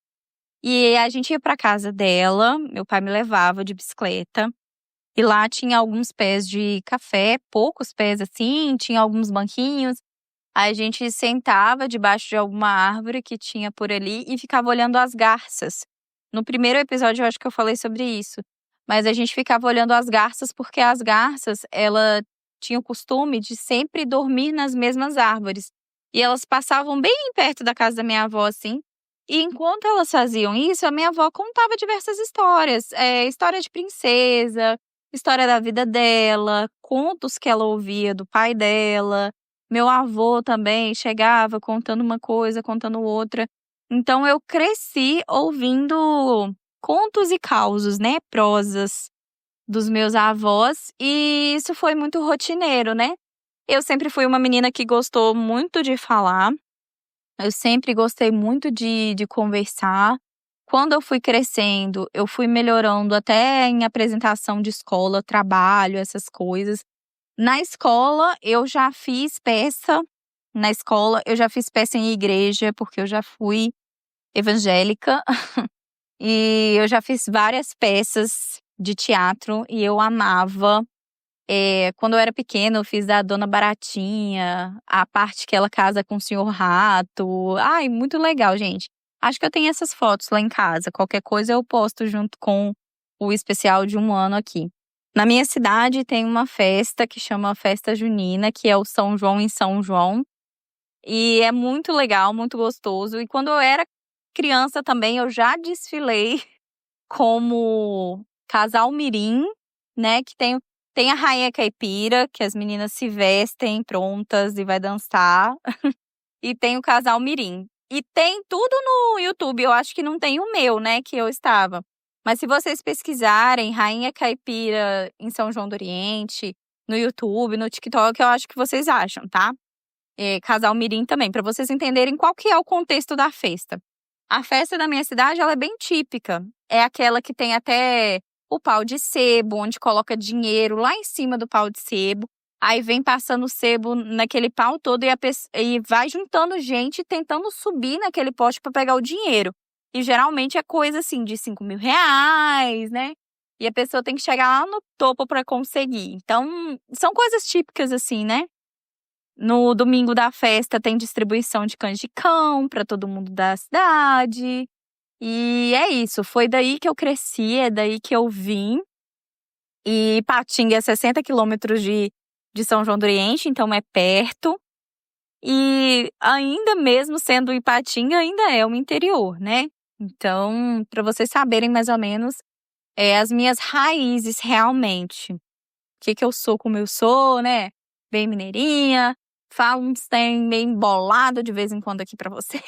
[SPEAKER 1] E a gente ia para casa dela, meu pai me levava de bicicleta, e lá tinha alguns pés de café, poucos pés assim, tinha alguns banquinhos. Aí a gente sentava debaixo de alguma árvore que tinha por ali e ficava olhando as garças. No primeiro episódio eu acho que eu falei sobre isso. Mas a gente ficava olhando as garças porque as garças, ela tinha o costume de sempre dormir nas mesmas árvores. E elas passavam bem perto da casa da minha avó, assim. E enquanto elas faziam isso, a minha avó contava diversas histórias. História de princesa, história da vida dela, contos que ela ouvia do pai dela. Meu avô também chegava contando uma coisa, contando outra. Então eu cresci ouvindo contos e causos, né, prosas dos meus avós, e isso foi muito rotineiro, né? Eu sempre fui uma menina que gostou muito de falar, eu sempre gostei muito de conversar. Quando eu fui crescendo, eu fui melhorando até em apresentação de escola, trabalho, essas coisas. Na escola, eu já fiz peça. Na escola, eu já fiz peça em igreja, porque eu já fui evangélica. E eu já fiz várias peças de teatro e eu amava. Quando eu era pequena, eu fiz a Dona Baratinha, a parte que ela casa com o Senhor Rato. Ai, muito legal, gente. Acho que eu tenho essas fotos lá em casa. Qualquer coisa eu posto junto com o especial de 1 ano aqui. Na minha cidade tem uma festa que chama Festa Junina, que é o São João em São João. E é muito legal, muito gostoso. E quando eu era criança também, eu já desfilei como casal mirim, né? Que tem a Rainha Caipira, que as meninas se vestem prontas e vai dançar. E tem o casal mirim. E tem tudo no YouTube. Eu acho que não tem o meu, né? Que eu estava. Mas se vocês pesquisarem Rainha Caipira em São João do Oriente, no YouTube, no TikTok, eu acho que vocês acham, tá? Casal Mirim também, para vocês entenderem qual que é o contexto da festa. A festa da minha cidade, ela é bem típica. É aquela que tem até o pau de sebo, onde coloca dinheiro lá em cima do pau de sebo. Aí vem passando o sebo naquele pau todo e vai juntando gente tentando subir naquele poste para pegar o dinheiro. E geralmente é coisa assim de 5 mil reais, né? E a pessoa tem que chegar lá no topo para conseguir. Então, são coisas típicas assim, né? No domingo da festa tem distribuição de canjicão para todo mundo da cidade. E é isso, foi daí que eu cresci, é daí que eu vim. E Ipatinga é 60 quilômetros de São João do Oriente, então é perto. E ainda mesmo sendo Ipatinga, ainda é o interior, né? Então, para vocês saberem mais ou menos as minhas raízes realmente. O que eu sou, como eu sou, né? Bem mineirinha, falo uns trem bem embolado de vez em quando aqui para você.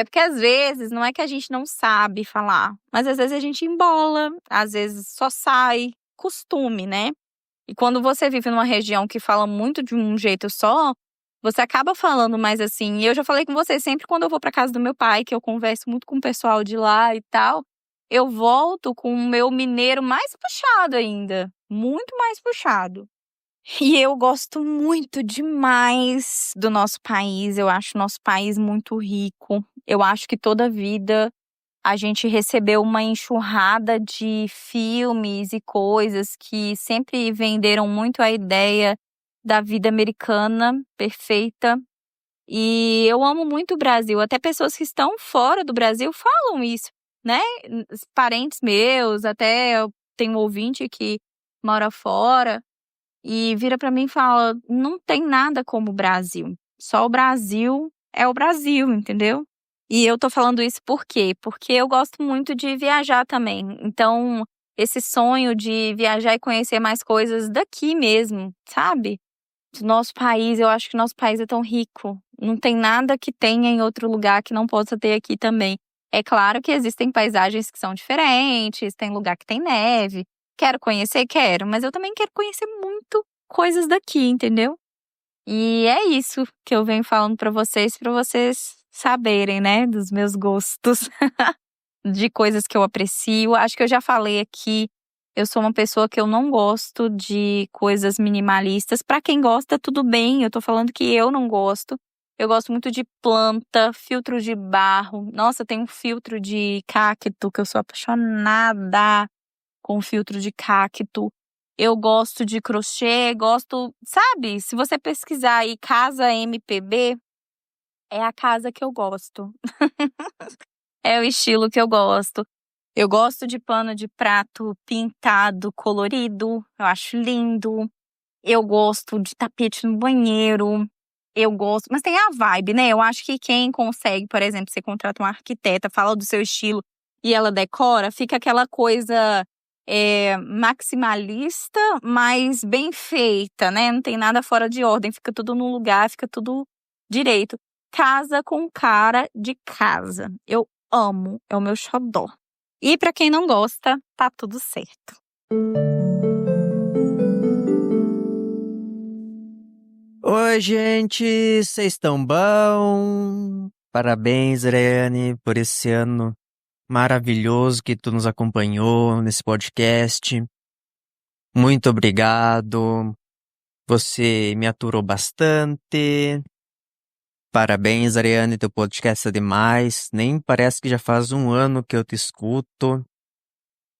[SPEAKER 1] Porque às vezes não é que a gente não sabe falar, mas às vezes a gente embola, às vezes só sai, costume, né? E quando você vive numa região que fala muito de um jeito só, você acaba falando mais assim. E eu já falei com vocês, sempre quando eu vou pra casa do meu pai, que eu converso muito com o pessoal de lá e tal, eu volto com o meu mineiro mais puxado ainda, muito mais puxado. E eu gosto muito demais do nosso país, eu acho o nosso país muito rico. Eu acho que toda vida a gente recebeu uma enxurrada de filmes e coisas que sempre venderam muito a ideia da vida americana perfeita. E eu amo muito o Brasil. Até pessoas que estão fora do Brasil falam isso, né? Parentes meus, até eu tenho um ouvinte que mora fora e vira pra mim e fala: não tem nada como o Brasil. Só o Brasil é o Brasil, entendeu? E eu tô falando isso por quê? Porque eu gosto muito de viajar também. Então, esse sonho de viajar e conhecer mais coisas daqui mesmo, sabe? Do nosso país, eu acho que o nosso país é tão rico. Não tem nada que tenha em outro lugar que não possa ter aqui também. É claro que existem paisagens que são diferentes, tem lugar que tem neve. Quero conhecer? Quero, mas eu também quero conhecer muito coisas daqui, entendeu? E é isso que eu venho falando pra vocês saberem, né, dos meus gostos, de coisas que eu aprecio. Acho que eu já falei aqui, eu sou uma pessoa que eu não gosto de coisas minimalistas. Pra quem gosta, tudo bem, eu tô falando que eu não gosto. Eu gosto muito de planta, filtro de barro. Nossa, tem um filtro de cacto que eu sou apaixonada com filtro de cacto. Eu gosto de crochê, sabe? Se você pesquisar aí casa MPB, é a casa que eu gosto. É o estilo que eu gosto. Eu gosto de pano de prato pintado, colorido. Eu acho lindo. Eu gosto de tapete no banheiro. Eu gosto, mas tem a vibe, né? Eu acho que quem consegue, por exemplo, você contrata uma arquiteta, fala do seu estilo e ela decora, fica aquela coisa maximalista, mas bem feita, né? Não tem nada fora de ordem, fica tudo no lugar, fica tudo direito. Casa com cara de casa. Eu amo, é o meu xodó. E pra quem não gosta, tá tudo certo.
[SPEAKER 6] Oi, gente, vocês estão bom? Parabéns, Rayane, por esse ano maravilhoso que tu nos acompanhou nesse podcast. Muito obrigado. Você me aturou bastante. Parabéns, Ariane, teu podcast é demais. Nem parece que já faz um ano que eu te escuto,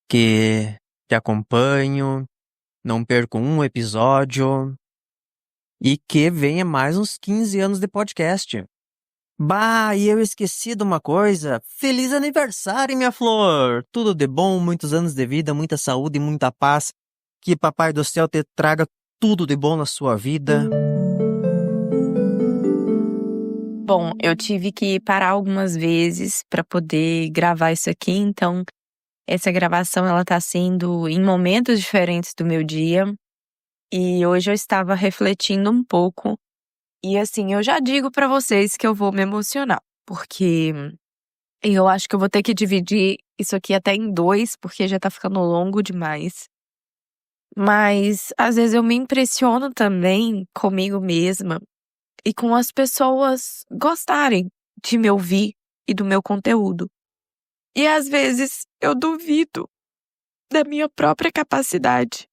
[SPEAKER 6] que te acompanho, não perco um episódio. E que venha mais uns 15 anos de podcast. Bah, e eu esqueci de uma coisa. Feliz aniversário, minha flor! Tudo de bom, muitos anos de vida, muita saúde e muita paz. Que Papai do Céu te traga tudo de bom na sua vida.
[SPEAKER 2] Bom, eu tive que parar algumas vezes para poder gravar isso aqui, então essa gravação ela tá sendo em momentos diferentes do meu dia. E hoje eu estava refletindo um pouco. E assim, eu já digo pra vocês que eu vou me emocionar, porque eu acho que eu vou ter que dividir isso aqui até em 2, porque já tá ficando longo demais.
[SPEAKER 7] Mas às vezes eu me impressiono também comigo mesma e com as pessoas gostarem de me ouvir e do meu conteúdo. E às vezes eu duvido da minha própria capacidade.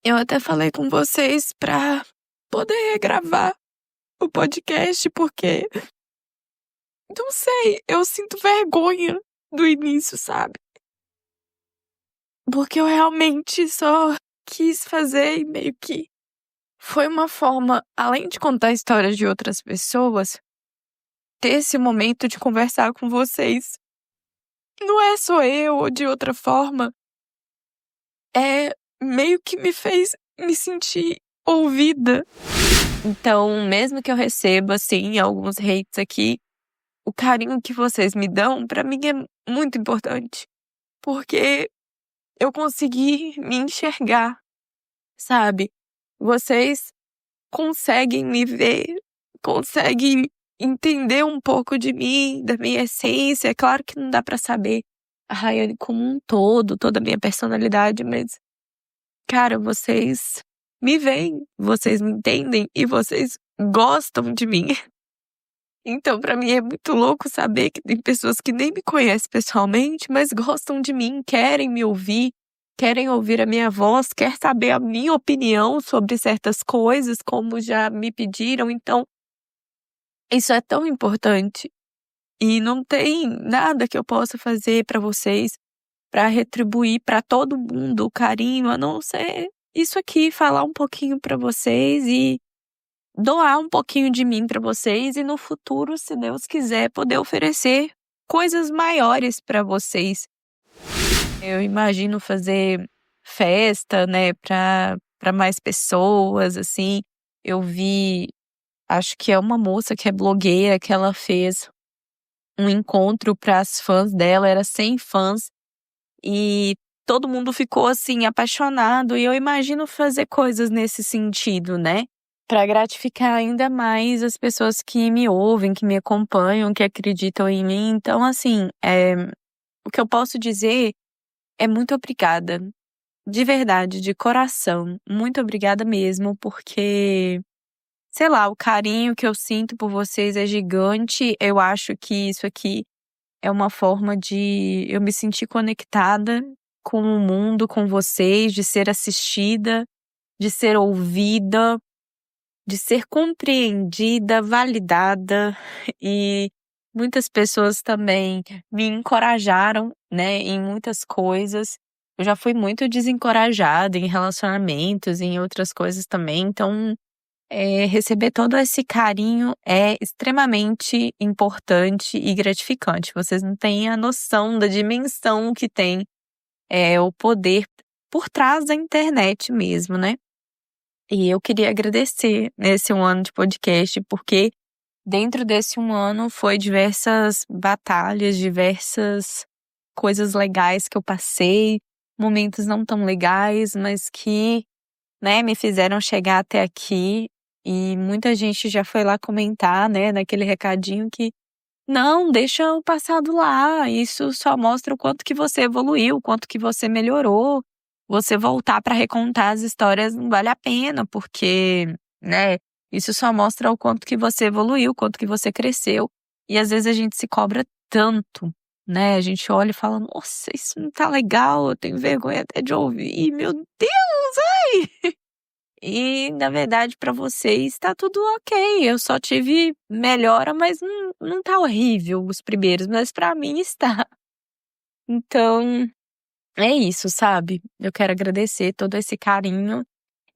[SPEAKER 7] Eu até falei com vocês pra poder gravar o podcast, porque não sei, eu sinto vergonha do início, sabe? Porque eu realmente só quis fazer e meio que foi uma forma, além de contar histórias de outras pessoas, ter esse momento de conversar com vocês. Não é só eu ou de outra forma, é meio que me fez me sentir ouvida. Então, mesmo que eu receba, assim, alguns hates aqui, o carinho que vocês me dão, pra mim é muito importante. Porque eu consegui me enxergar, sabe? Vocês conseguem me ver, conseguem entender um pouco de mim, da minha essência. É claro que não dá pra saber a Rayane como um todo, toda a minha personalidade, mas, cara, vocês me veem, vocês me entendem e vocês gostam de mim. Então, pra mim é muito louco saber que tem pessoas que nem me conhecem pessoalmente, mas gostam de mim, querem me ouvir, querem ouvir a minha voz, quer saber a minha opinião sobre certas coisas, como já me pediram. Então, isso é tão importante. E não tem nada que eu possa fazer pra vocês, pra retribuir pra todo mundo o carinho, a não ser isso aqui, falar um pouquinho pra vocês e doar um pouquinho de mim pra vocês e no futuro, se Deus quiser, poder oferecer coisas maiores pra vocês. Eu imagino fazer festa, né, pra mais pessoas, assim. Eu vi, acho que é uma moça que é blogueira, que ela fez um encontro pras fãs dela, era 100 fãs, e todo mundo ficou, assim, apaixonado. E eu imagino fazer coisas nesse sentido, né? Pra gratificar ainda mais as pessoas que me ouvem, que me acompanham, que acreditam em mim. Então, assim, o que eu posso dizer é muito obrigada. De verdade, de coração. Muito obrigada mesmo, porque, sei lá, o carinho que eu sinto por vocês é gigante. Eu acho que isso aqui é uma forma de eu me sentir conectada com o mundo, com vocês, de ser assistida, de ser ouvida, de ser compreendida, validada. E muitas pessoas também me encorajaram, né, em muitas coisas. Eu já fui muito desencorajada em relacionamentos, em outras coisas também. Então, receber todo esse carinho é extremamente importante e gratificante. Vocês não têm a noção da dimensão que tem o poder por trás da internet mesmo, né? E eu queria agradecer nesse 1 ano de podcast, porque dentro desse 1 ano foi diversas batalhas, diversas coisas legais que eu passei, momentos não tão legais, mas que, né, me fizeram chegar até aqui. E muita gente já foi lá comentar, né, naquele recadinho que não, deixa o passado lá, isso só mostra o quanto que você evoluiu, o quanto que você melhorou. Você voltar pra recontar as histórias não vale a pena, porque, né, isso só mostra o quanto que você evoluiu, o quanto que você cresceu. E às vezes a gente se cobra tanto, né? A gente olha e fala, nossa, isso não tá legal, eu tenho vergonha até de ouvir, meu Deus, ai! E, na verdade, pra vocês tá tudo ok. Eu só tive melhora, mas não tá horrível os primeiros, mas pra mim está. Então, é isso, sabe? Eu quero agradecer todo esse carinho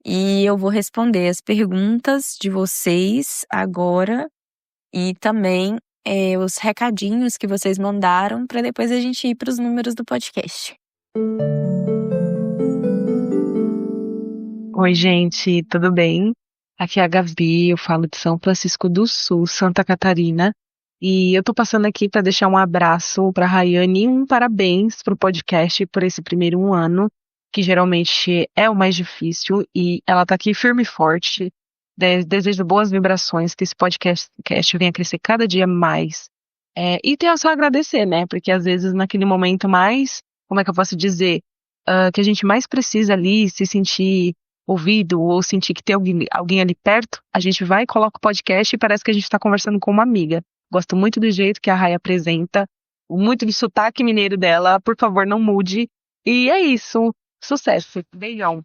[SPEAKER 7] e eu vou responder as perguntas de vocês agora e também os recadinhos que vocês mandaram pra depois a gente ir pros números do podcast.
[SPEAKER 8] Oi, gente, tudo bem? Aqui é a Gabi, eu falo de São Francisco do Sul, Santa Catarina. E eu tô passando aqui para deixar um abraço para Rayane e um parabéns pro podcast por esse primeiro 1 ano, que geralmente é o mais difícil, e ela tá aqui firme e forte. Desejo boas vibrações, que esse podcast venha crescer cada dia mais. E tenho só a agradecer, né? Porque às vezes naquele momento mais, como é que eu posso dizer? que a gente mais precisa ali se sentir ouvido ou sentir que tem alguém ali perto, a gente vai e coloca o podcast e parece que a gente está conversando com uma amiga. Gosto muito do jeito que a Rai apresenta, muito do sotaque mineiro dela, por favor, não mude. E é isso. Sucesso. Beijão.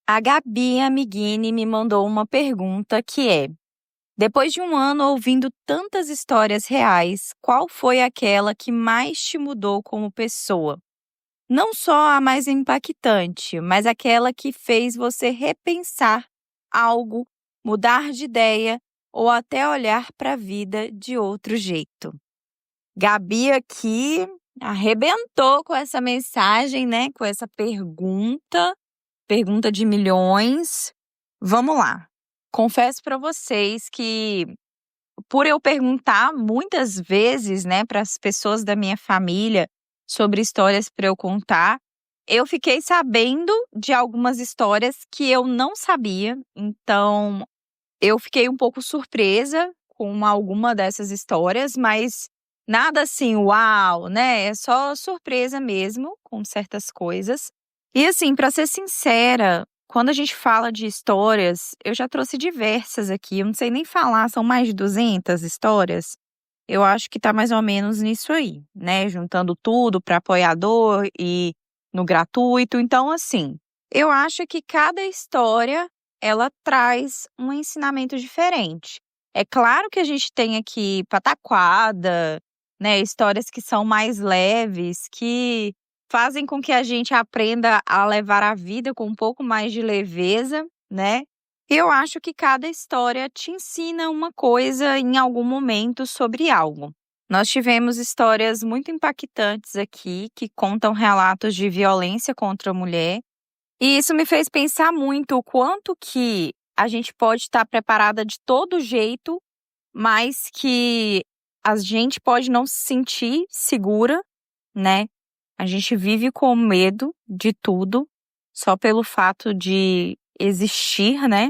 [SPEAKER 1] A Gabi Amiguini me mandou uma pergunta que é: depois de um ano ouvindo tantas histórias reais, qual foi aquela que mais te mudou como pessoa? Não só a mais impactante, mas aquela que fez você repensar algo, mudar de ideia ou até olhar para a vida de outro jeito. Gabi aqui arrebentou com essa mensagem, né? Com essa pergunta de milhões. Vamos lá. Confesso para vocês que, por eu perguntar muitas vezes, né, para as pessoas da minha família sobre histórias para eu contar, eu fiquei sabendo de algumas histórias que eu não sabia. Então, eu fiquei um pouco surpresa com alguma dessas histórias, mas nada assim, uau, né? É só surpresa mesmo com certas coisas. E assim, para ser sincera, quando a gente fala de histórias, eu já trouxe diversas aqui, eu não sei nem falar, são mais de 200 histórias. Eu acho que tá mais ou menos nisso aí, né? Juntando tudo para apoiador e no gratuito. Então, assim, eu acho que cada história ela traz um ensinamento diferente. É claro que a gente tem aqui pataquada, né? Histórias que são mais leves, que fazem com que a gente aprenda a levar a vida com um pouco mais de leveza, né? Eu acho que cada história te ensina uma coisa em algum momento sobre algo. Nós tivemos histórias muito impactantes aqui que contam relatos de violência contra a mulher. E isso me fez pensar muito o quanto que a gente pode estar preparada de todo jeito, mas que a gente pode não se sentir segura, né? A gente vive com medo de tudo, só pelo fato de existir, né?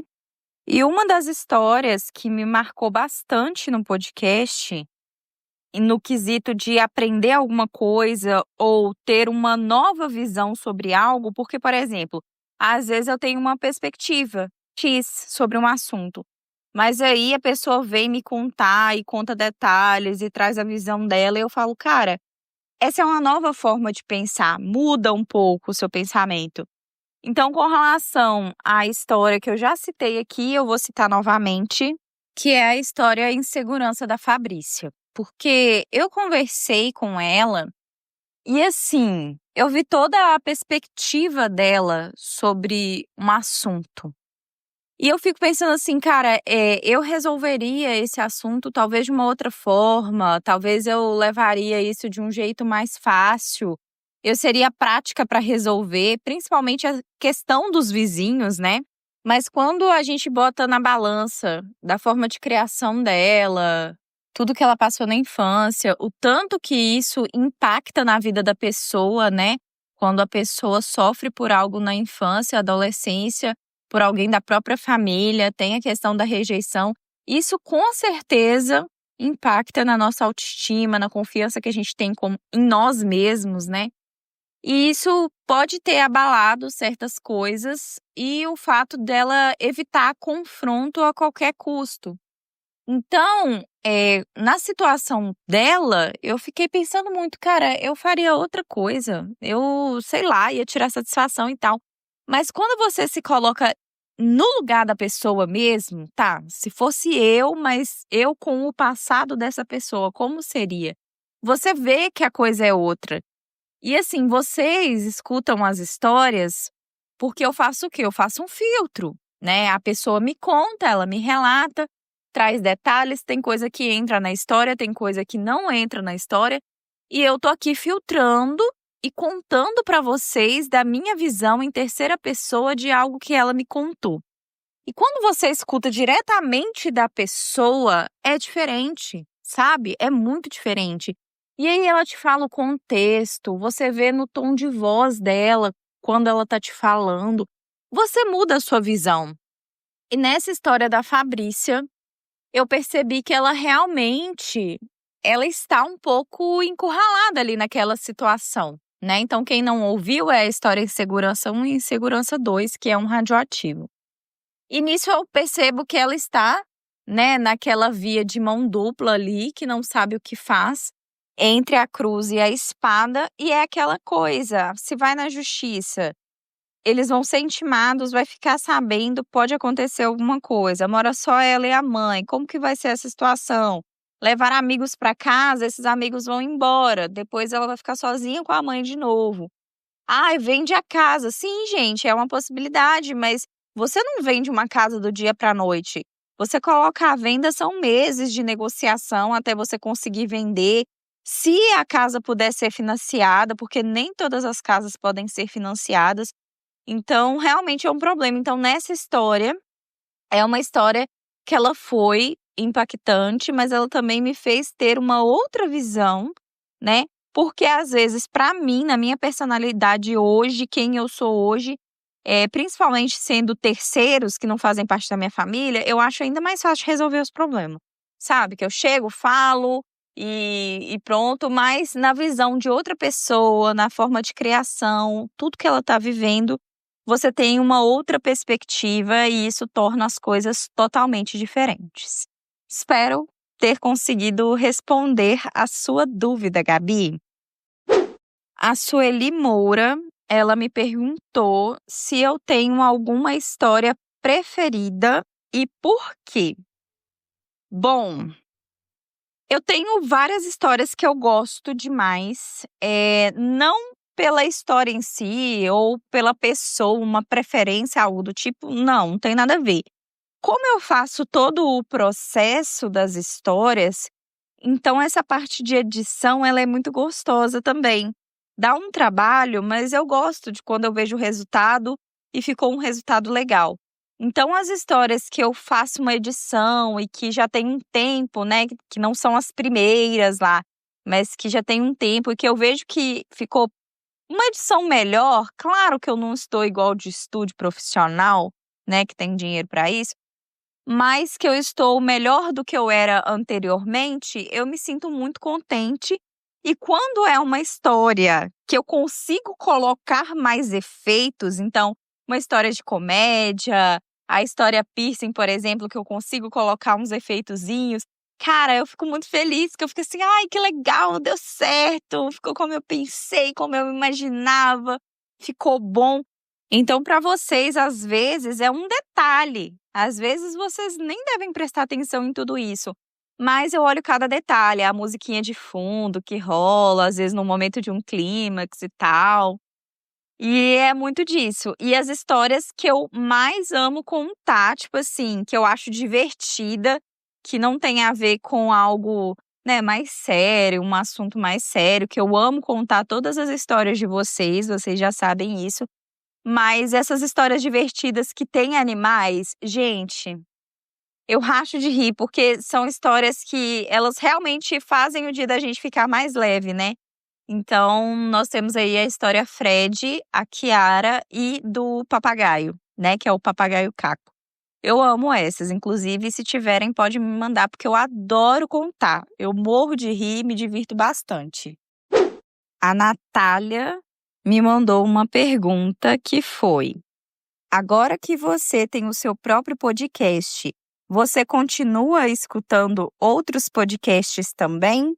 [SPEAKER 1] E uma das histórias que me marcou bastante no podcast, no quesito de aprender alguma coisa ou ter uma nova visão sobre algo, porque, por exemplo, às vezes eu tenho uma perspectiva X sobre um assunto, mas aí a pessoa vem me contar e conta detalhes e traz a visão dela e eu falo, cara, essa é uma nova forma de pensar, muda um pouco o seu pensamento. Então, com relação à história que eu já citei aqui, eu vou citar novamente, que é a história Insegurança da Fabrícia. Porque eu conversei com ela e, assim, eu vi toda a perspectiva dela sobre um assunto. E eu fico pensando assim, cara, eu resolveria esse assunto talvez de uma outra forma, talvez eu levaria isso de um jeito mais fácil, eu seria prática para resolver, principalmente a questão dos vizinhos, né? Mas quando a gente bota na balança da forma de criação dela, tudo que ela passou na infância, o tanto que isso impacta na vida da pessoa, né? Quando a pessoa sofre por algo na infância, adolescência, por alguém da própria família, tem a questão da rejeição. Isso com certeza impacta na nossa autoestima, na confiança que a gente tem em nós mesmos, né? E isso pode ter abalado certas coisas e o fato dela evitar confronto a qualquer custo. Então, na situação dela, eu fiquei pensando muito, cara, eu faria outra coisa. Eu, sei lá, ia tirar satisfação e tal. Mas quando você se coloca no lugar da pessoa mesmo, tá? Se fosse eu, mas eu com o passado dessa pessoa, como seria? Você vê que a coisa é outra. E assim, vocês escutam as histórias porque eu faço o quê? Eu faço um filtro, né? A pessoa me conta, ela me relata, traz detalhes, tem coisa que entra na história, tem coisa que não entra na história. E eu tô aqui filtrando e contando para vocês da minha visão em terceira pessoa de algo que ela me contou. E quando você escuta diretamente da pessoa, é diferente, sabe? É muito diferente. E aí ela te fala o contexto, você vê no tom de voz dela, quando ela tá te falando, você muda a sua visão. E nessa história da Fabrícia, eu percebi que ela realmente ela está um pouco encurralada ali naquela situação, né? Então, quem não ouviu é a história Insegurança 1 e Insegurança 2, que é um radioativo. E nisso eu percebo que ela está, né, naquela via de mão dupla ali, que não sabe o que faz, entre a cruz e a espada, e é aquela coisa, se vai na justiça, eles vão ser intimados, vai ficar sabendo, pode acontecer alguma coisa, mora só ela e a mãe, como que vai ser essa situação? Levar amigos para casa, esses amigos vão embora, depois ela vai ficar sozinha com a mãe de novo. Ai, vende a casa. Sim, gente, é uma possibilidade, mas você não vende uma casa do dia para a noite. Você coloca à venda, são meses de negociação até você conseguir vender. Se a casa puder ser financiada, porque nem todas as casas podem ser financiadas, então realmente é um problema. Então, nessa história, é uma história que ela foi impactante, mas ela também me fez ter uma outra visão, né? Porque às vezes, para mim, na minha personalidade hoje, quem eu sou hoje, principalmente sendo terceiros que não fazem parte da minha família, eu acho ainda mais fácil de resolver os problemas. Sabe? Que eu chego, falo e pronto, mas na visão de outra pessoa, na forma de criação, tudo que ela está vivendo, você tem uma outra perspectiva e isso torna as coisas totalmente diferentes. Espero ter conseguido responder a sua dúvida, Gabi. A Sueli Moura, ela me perguntou se eu tenho alguma história preferida e por quê. Bom, eu tenho várias histórias que eu gosto demais, não pela história em si ou pela pessoa, uma preferência, algo do tipo, não tem nada a ver. Como eu faço todo o processo das histórias, então essa parte de edição ela é muito gostosa também. Dá um trabalho, mas eu gosto de quando eu vejo o resultado e ficou um resultado legal. Então as histórias que eu faço uma edição e que já tem um tempo, né, que não são as primeiras lá, mas que já tem um tempo e que eu vejo que ficou uma edição melhor, claro que eu não estou igual de estúdio profissional, né, que tem dinheiro para isso, mas que eu estou melhor do que eu era anteriormente, eu me sinto muito contente. E quando é uma história que eu consigo colocar mais efeitos, então, uma história de comédia, a história piercing, por exemplo, que eu consigo colocar uns efeitozinhos, cara, eu fico muito feliz, que eu fico assim, ai, que legal, deu certo, ficou como eu pensei, como eu imaginava, ficou bom. Então, para vocês, às vezes, é um detalhe. Às vezes, vocês nem devem prestar atenção em tudo isso. Mas eu olho cada detalhe, a musiquinha de fundo que rola, às vezes no momento de um clímax e tal. E é muito disso. E as histórias que eu mais amo contar, tipo assim, que eu acho divertida, que não tem a ver com algo, né, mais sério, um assunto mais sério, que eu amo contar todas as histórias de vocês já sabem isso. Mas essas histórias divertidas que têm animais, gente, eu racho de rir, porque são histórias que elas realmente fazem o dia da gente ficar mais leve, né? Então, nós temos aí a história Fred, a Kiara e do papagaio, né? Que é o papagaio Caco. Eu amo essas, inclusive, se tiverem, pode me mandar, porque eu adoro contar. Eu morro de rir e me divirto bastante. A Natália me mandou uma pergunta que foi: agora que você tem o seu próprio podcast, você continua escutando outros podcasts também?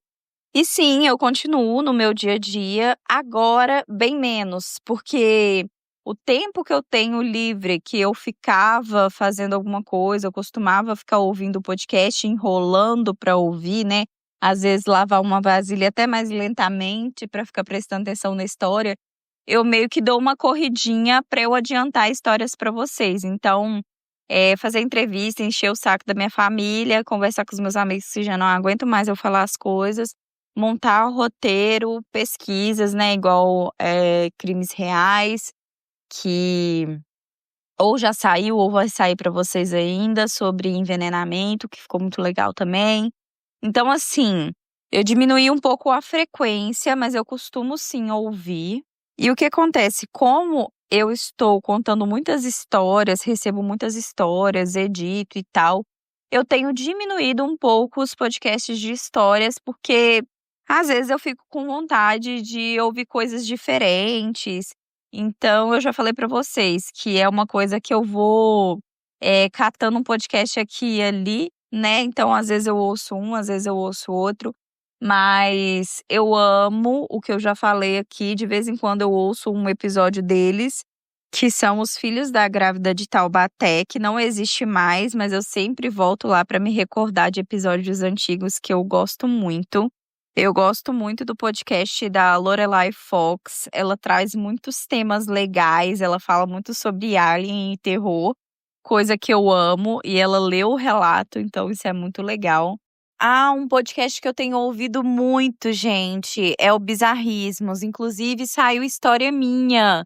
[SPEAKER 1] E sim, eu continuo no meu dia a dia, agora bem menos, porque o tempo que eu tenho livre, que eu ficava fazendo alguma coisa, eu costumava ficar ouvindo o podcast, enrolando para ouvir, né? Às vezes lavar uma vasilha até mais lentamente para ficar prestando atenção na história. Eu meio que dou uma corridinha para eu adiantar histórias para vocês. Então, fazer entrevista, encher o saco da minha família, conversar com os meus amigos que já não aguento mais eu falar as coisas, montar o roteiro, pesquisas, né, igual Crimes Reais, que ou já saiu ou vai sair para vocês ainda, sobre envenenamento, que ficou muito legal também. Então, assim, eu diminuí um pouco a frequência, mas eu costumo sim ouvir. E o que acontece? Como eu estou contando muitas histórias, recebo muitas histórias, edito e tal, eu tenho diminuído um pouco os podcasts de histórias, porque às vezes eu fico com vontade de ouvir coisas diferentes. Então, eu já falei pra vocês que é uma coisa que eu vou catando um podcast aqui e ali, né? Então, às vezes eu ouço um, às vezes eu ouço outro. Mas eu amo o que eu já falei aqui. De vez em quando eu ouço um episódio deles, que são Os Filhos da Grávida de Taubaté, que não existe mais, mas eu sempre volto lá para me recordar de episódios antigos que eu gosto muito. Eu gosto muito do podcast da Lorelai Fox. Ela traz muitos temas legais, ela fala muito sobre alien e terror, coisa que eu amo, e ela leu o relato, então isso é muito legal. Um podcast que eu tenho ouvido muito, gente, é o Bizarrismos. Inclusive, saiu história minha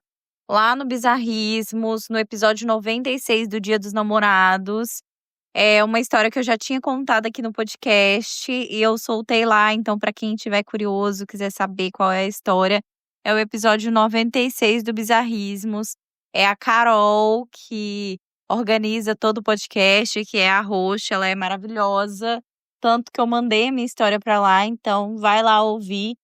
[SPEAKER 1] lá no Bizarrismos, no episódio 96 do Dia dos Namorados. É uma história que eu já tinha contado aqui no podcast e eu soltei lá. Então, para quem tiver curioso, quiser saber qual é a história, é o episódio 96 do Bizarrismos. É a Carol que organiza todo o podcast, que é a host, ela é maravilhosa. Tanto que eu mandei a minha história pra lá, então vai lá ouvir.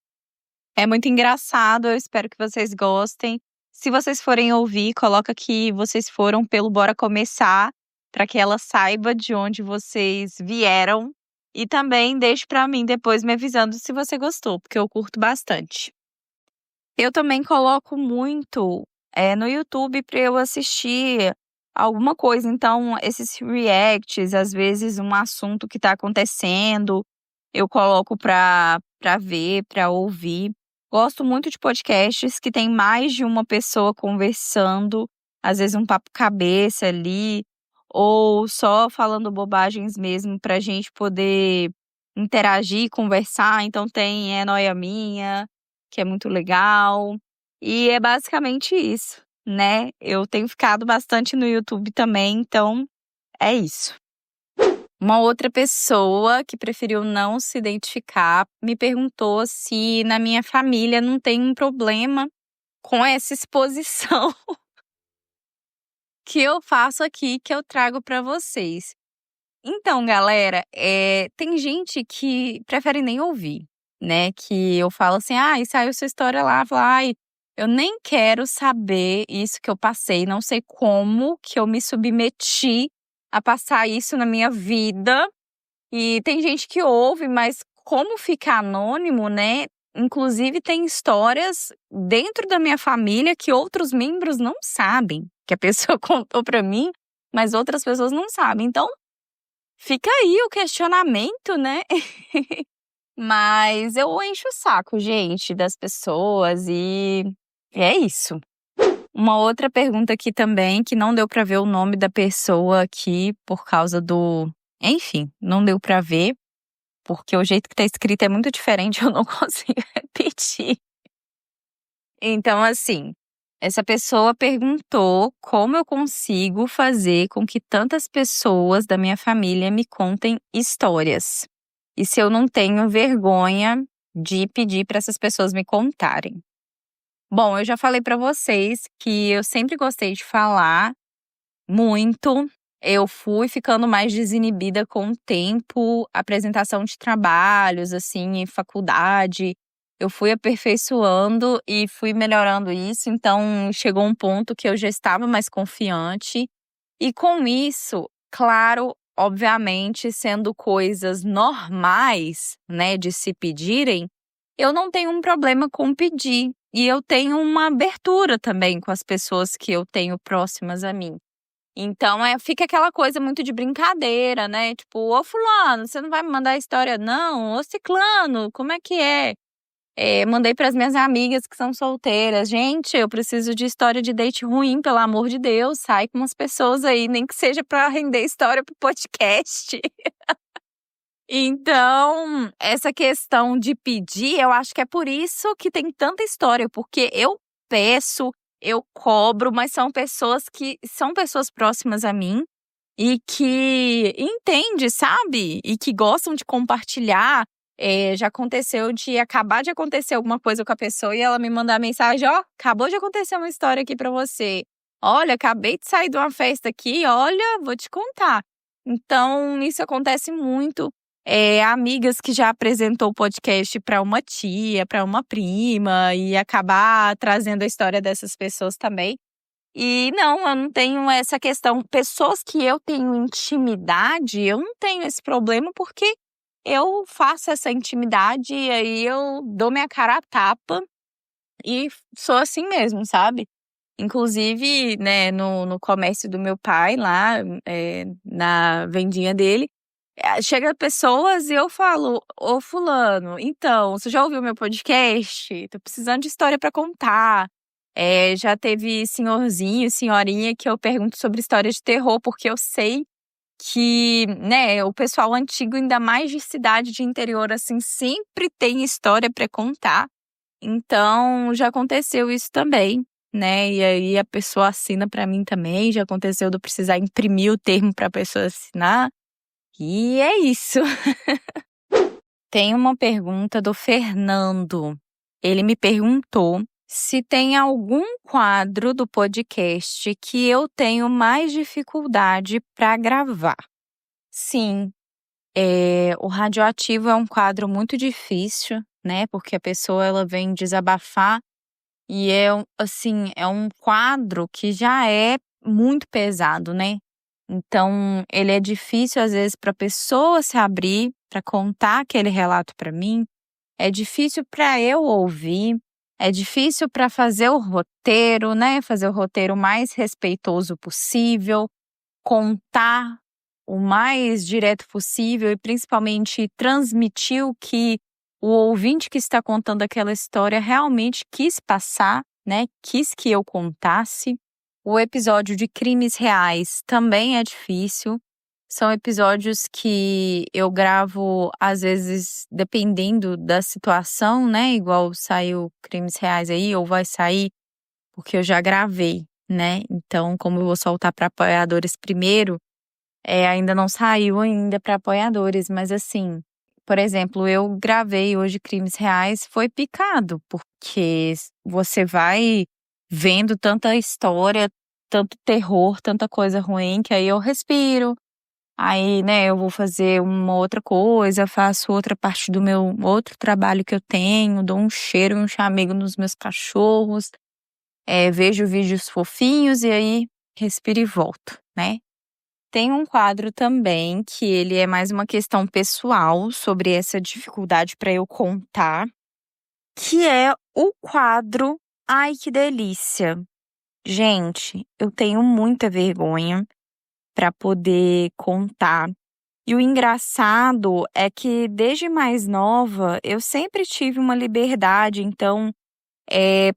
[SPEAKER 1] É muito engraçado, eu espero que vocês gostem. Se vocês forem ouvir, coloca que vocês foram pelo Bora Começar, para que ela saiba de onde vocês vieram. E também deixe pra mim depois me avisando se você gostou, porque eu curto bastante. Eu também coloco muito no YouTube para eu assistir alguma coisa. Então, esses reacts, às vezes um assunto que tá acontecendo, eu coloco pra ver, pra ouvir. Gosto muito de podcasts que tem mais de uma pessoa conversando, às vezes um papo cabeça ali, ou só falando bobagens mesmo pra gente poder interagir, conversar. Então tem É Nóia Minha, que é muito legal. E é basicamente isso, né? Eu tenho ficado bastante no YouTube também, então é isso. Uma outra pessoa que preferiu não se identificar me perguntou se na minha família não tem um problema com essa exposição que eu faço aqui, que eu trago para vocês. Então, galera, tem gente que prefere nem ouvir, né? Que eu falo assim, saiu sua história lá, fala, eu nem quero saber isso que eu passei, não sei como que eu me submeti a passar isso na minha vida. E tem gente que ouve, mas como fica anônimo, né? Inclusive tem histórias dentro da minha família que outros membros não sabem, que a pessoa contou pra mim, mas outras pessoas não sabem. Então, fica aí o questionamento, né? Mas eu encho o saco, gente, das pessoas e é isso. Uma outra pergunta aqui também, que não deu pra ver o nome da pessoa aqui por causa do... Enfim, não deu pra ver, porque o jeito que tá escrito é muito diferente, eu não consigo repetir. Então, assim, essa pessoa perguntou como eu consigo fazer com que tantas pessoas da minha família me contem histórias. E se eu não tenho vergonha de pedir para essas pessoas me contarem. Bom, eu já falei para vocês que eu sempre gostei de falar muito. Eu fui ficando mais desinibida com o tempo, apresentação de trabalhos, assim, em faculdade. Eu fui aperfeiçoando e fui melhorando isso, então chegou um ponto que eu já estava mais confiante. E com isso, claro, obviamente, sendo coisas normais, né, de se pedirem, eu não tenho um problema com pedir. E eu tenho uma abertura também com as pessoas que eu tenho próximas a mim. Então, fica aquela coisa muito de brincadeira, né? Tipo, ô fulano, você não vai me mandar história não? Ô ciclano, como é que é? Mandei para as minhas amigas que são solteiras. Gente, eu preciso de história de date ruim, pelo amor de Deus. Sai com umas pessoas aí, nem que seja para render história pro podcast. Então, essa questão de pedir, eu acho que é por isso que tem tanta história, porque eu peço, eu cobro, mas são pessoas que são pessoas próximas a mim e que entendem, sabe? E que gostam de compartilhar. Já aconteceu de acabar de acontecer alguma coisa com a pessoa e ela me mandar mensagem, acabou de acontecer uma história aqui pra você. Olha, acabei de sair de uma festa aqui, olha, vou te contar. Então, isso acontece muito. Amigas que já apresentou o podcast para uma tia, para uma prima, e acabar trazendo a história dessas pessoas também. E não, eu não tenho essa questão. Pessoas que eu tenho intimidade, eu não tenho esse problema, porque eu faço essa intimidade e aí eu dou minha cara a tapa e sou assim mesmo, sabe? Inclusive, né, no comércio do meu pai, lá, na vendinha dele, chega pessoas e eu falo: Ô fulano, então, você já ouviu meu podcast? Tô precisando de história pra contar. Já teve senhorzinho, senhorinha que eu pergunto sobre história de terror, porque eu sei que, né, o pessoal antigo, ainda mais de cidade de interior, assim, sempre tem história pra contar. Então, já aconteceu isso também, né? E aí a pessoa assina pra mim também. Já aconteceu de eu precisar imprimir o termo pra pessoa assinar. E é isso. Tem uma pergunta do Fernando. Ele me perguntou se tem algum quadro do podcast que eu tenho mais dificuldade para gravar. Sim, o radioativo é um quadro muito difícil, né? Porque a pessoa ela vem desabafar e é um quadro que já é muito pesado, né? Então, ele é difícil às vezes para a pessoa se abrir, para contar aquele relato para mim. É difícil para eu ouvir, é difícil para fazer o roteiro, né? Fazer o roteiro mais respeitoso possível, contar o mais direto possível e principalmente transmitir o que o ouvinte que está contando aquela história realmente quis passar, né? Quis que eu contasse. O episódio de crimes reais também é difícil. São episódios que eu gravo, às vezes, dependendo da situação, né? Igual saiu crimes reais aí, ou vai sair, porque eu já gravei, né? Então, como eu vou soltar para apoiadores primeiro, ainda não saiu ainda para apoiadores, mas assim, por exemplo, eu gravei hoje crimes reais, foi picado, porque você vai vendo tanta história, tanto terror, tanta coisa ruim, que aí eu respiro. Aí, né, eu vou fazer uma outra coisa, faço outra parte do meu outro trabalho que eu tenho, dou um cheiro e um chamego nos meus cachorros, vejo vídeos fofinhos e aí respiro e volto, né? Tem um quadro também que ele é mais uma questão pessoal sobre essa dificuldade para eu contar, que é o quadro Ai, que delícia. Gente, eu tenho muita vergonha para poder contar. E o engraçado é que desde mais nova eu sempre tive uma liberdade, então,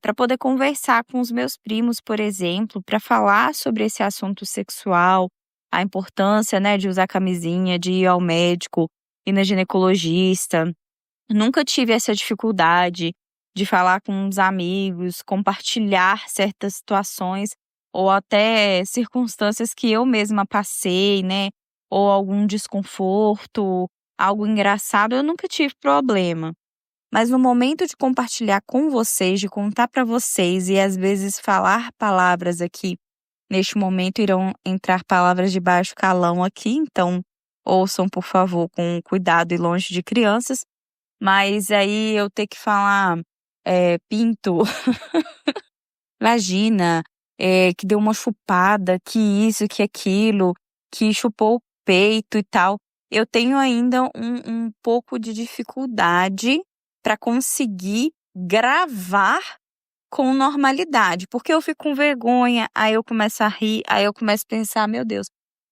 [SPEAKER 1] para poder conversar com os meus primos, por exemplo, para falar sobre esse assunto sexual, a importância, né, de usar camisinha, de ir ao médico, ir na ginecologista. Nunca tive essa dificuldade de falar com os amigos, compartilhar certas situações ou até circunstâncias que eu mesma passei, né? Ou algum desconforto, algo engraçado, eu nunca tive problema. Mas no momento de compartilhar com vocês, de contar para vocês e às vezes falar palavras aqui, neste momento irão entrar palavras de baixo calão aqui, então ouçam, por favor, com cuidado e longe de crianças. Mas aí eu ter que falar pinto, vagina, que deu uma chupada, que isso, que aquilo, que chupou o peito e tal. Eu tenho ainda um pouco de dificuldade para conseguir gravar com normalidade, porque eu fico com vergonha, aí eu começo a rir, aí eu começo a pensar, meu Deus,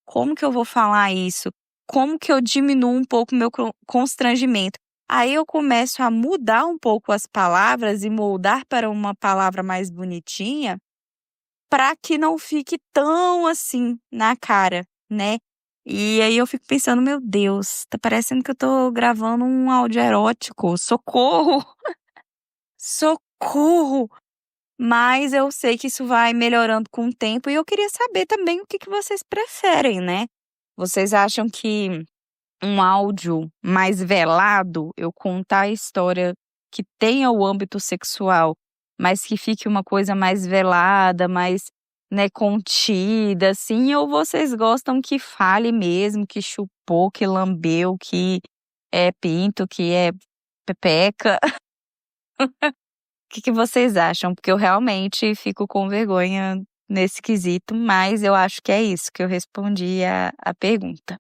[SPEAKER 1] como que eu vou falar isso? Como que eu diminuo um pouco o meu constrangimento? Aí eu começo a mudar um pouco as palavras e moldar para uma palavra mais bonitinha, para que não fique tão assim na cara, né? E aí eu fico pensando, meu Deus, tá parecendo que eu tô gravando um áudio erótico. Socorro! Socorro! Mas eu sei que isso vai melhorando com o tempo e eu queria saber também o que vocês preferem, né? Vocês acham que um áudio mais velado, eu contar a história que tenha o âmbito sexual, mas que fique uma coisa mais velada, mais né, contida, assim, ou vocês gostam que fale mesmo, que chupou, que lambeu, que é pinto, que é pepeca? O que vocês acham? Porque eu realmente fico com vergonha nesse quesito, mas eu acho que é isso que eu respondi a pergunta.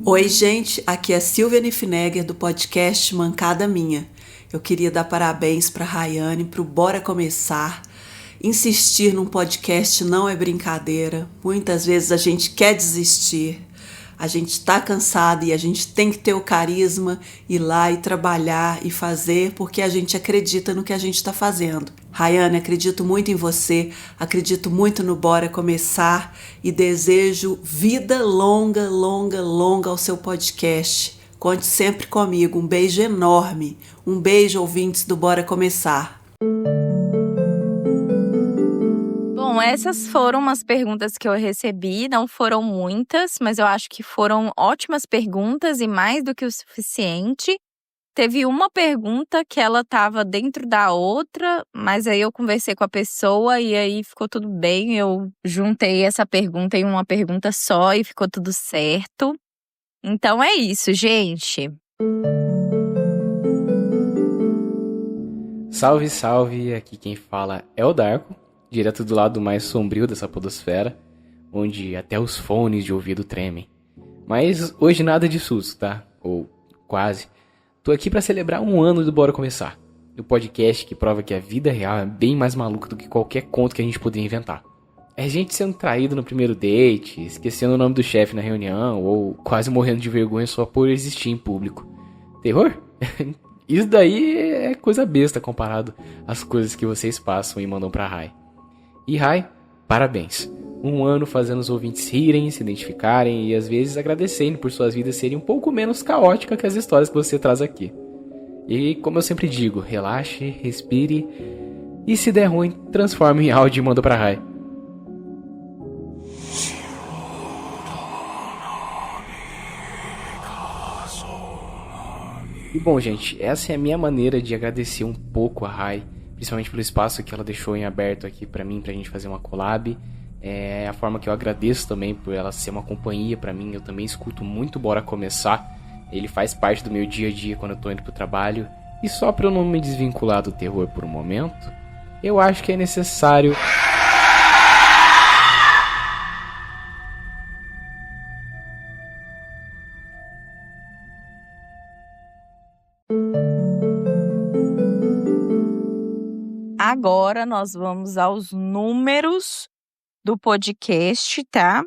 [SPEAKER 9] Oi, gente, aqui é Silvia Niffenegger do podcast Mancada Minha. Eu queria dar parabéns para a Rayane, para o Bora Começar. Insistir num podcast não é brincadeira. Muitas vezes a gente quer desistir, a gente está cansado e a gente tem que ter o carisma, ir lá e trabalhar e fazer porque a gente acredita no que a gente está fazendo. Rayane, acredito muito em você, acredito muito no Bora Começar e desejo vida longa, longa, longa ao seu podcast. Conte sempre comigo. Um beijo enorme. Um beijo, ouvintes do Bora Começar.
[SPEAKER 1] Bom, essas foram umas perguntas que eu recebi, não foram muitas, mas eu acho que foram ótimas perguntas e mais do que o suficiente. Teve uma pergunta que ela estava dentro da outra, mas aí eu conversei com a pessoa e aí ficou tudo bem. Eu juntei essa pergunta em uma pergunta só e ficou tudo certo. Então é isso, gente.
[SPEAKER 10] Salve, salve! Aqui quem fala é o Darko, direto do lado mais sombrio dessa podosfera, onde até os fones de ouvido tremem. Mas hoje nada de susto, tá? Ou quase. Tô aqui pra celebrar um ano do Bora Começar, o podcast que prova que a vida real é bem mais maluca do que qualquer conto que a gente poderia inventar. É gente sendo traído no primeiro date, esquecendo o nome do chefe na reunião, ou quase morrendo de vergonha só por existir em público. Terror? Isso daí é coisa besta comparado às coisas que vocês passam e mandam pra Rai. E Rai, parabéns. Um ano fazendo os ouvintes rirem, se identificarem e às vezes agradecendo por suas vidas serem um pouco menos caóticas que as histórias que você traz aqui. E como eu sempre digo, relaxe, respire e se der ruim, transforme em áudio e manda pra Rai. E bom, gente, essa é a minha maneira de agradecer um pouco a Rai, principalmente pelo espaço que ela deixou em aberto aqui pra mim, pra gente fazer uma collab. É a forma que eu agradeço também por ela ser uma companhia pra mim. Eu também escuto muito Bora Começar. Ele faz parte do meu dia a dia quando eu tô indo pro trabalho. E só pra eu não me desvincular do terror por um momento, eu acho que é necessário...
[SPEAKER 1] Agora nós vamos aos números do podcast, tá?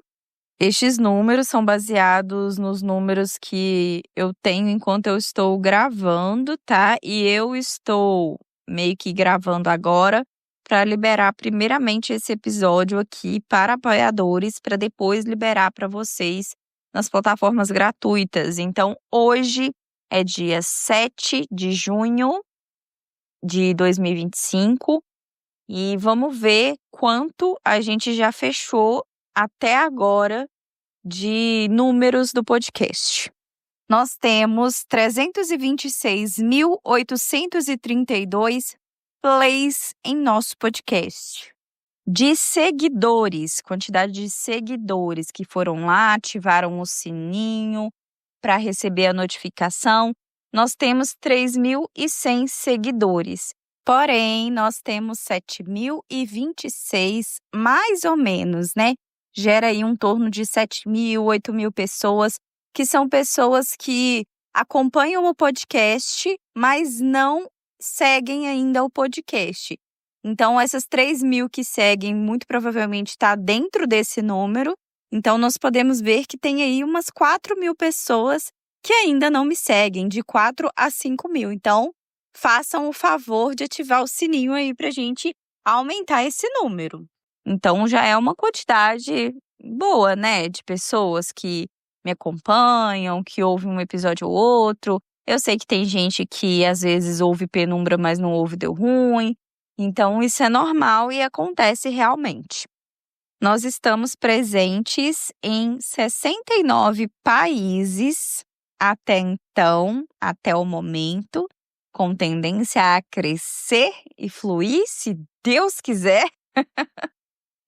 [SPEAKER 1] Estes números são baseados nos números que eu tenho enquanto eu estou gravando, tá? E eu estou meio que gravando agora para liberar primeiramente esse episódio aqui para apoiadores, para depois liberar para vocês nas plataformas gratuitas. Então, hoje é dia 7 de junho de 2025 e vamos ver quanto a gente já fechou até agora de números do podcast. Nós temos 326.832 plays em nosso podcast. De seguidores, quantidade de seguidores que foram lá, ativaram o sininho para receber a notificação, nós temos 3.100 seguidores. Porém, nós temos 7.026, mais ou menos, né? Gera aí um torno de 7.000, 8.000 pessoas, que são pessoas que acompanham o podcast, mas não seguem ainda o podcast. Então, essas 3.000 que seguem, muito provavelmente está dentro desse número. Então, nós podemos ver que tem aí umas 4.000 pessoas que ainda não me seguem, de 4 a 5.000. Então, façam o favor de ativar o sininho aí pra gente aumentar esse número. Então, já é uma quantidade boa, né, de pessoas que me acompanham, que ouvem um episódio ou outro. Eu sei que tem gente que às vezes ouve Penumbra, mas não ouve Deu Ruim. Então, isso é normal e acontece realmente. Nós estamos presentes em 69 países até então, até o momento. com tendência a crescer e fluir, se Deus quiser.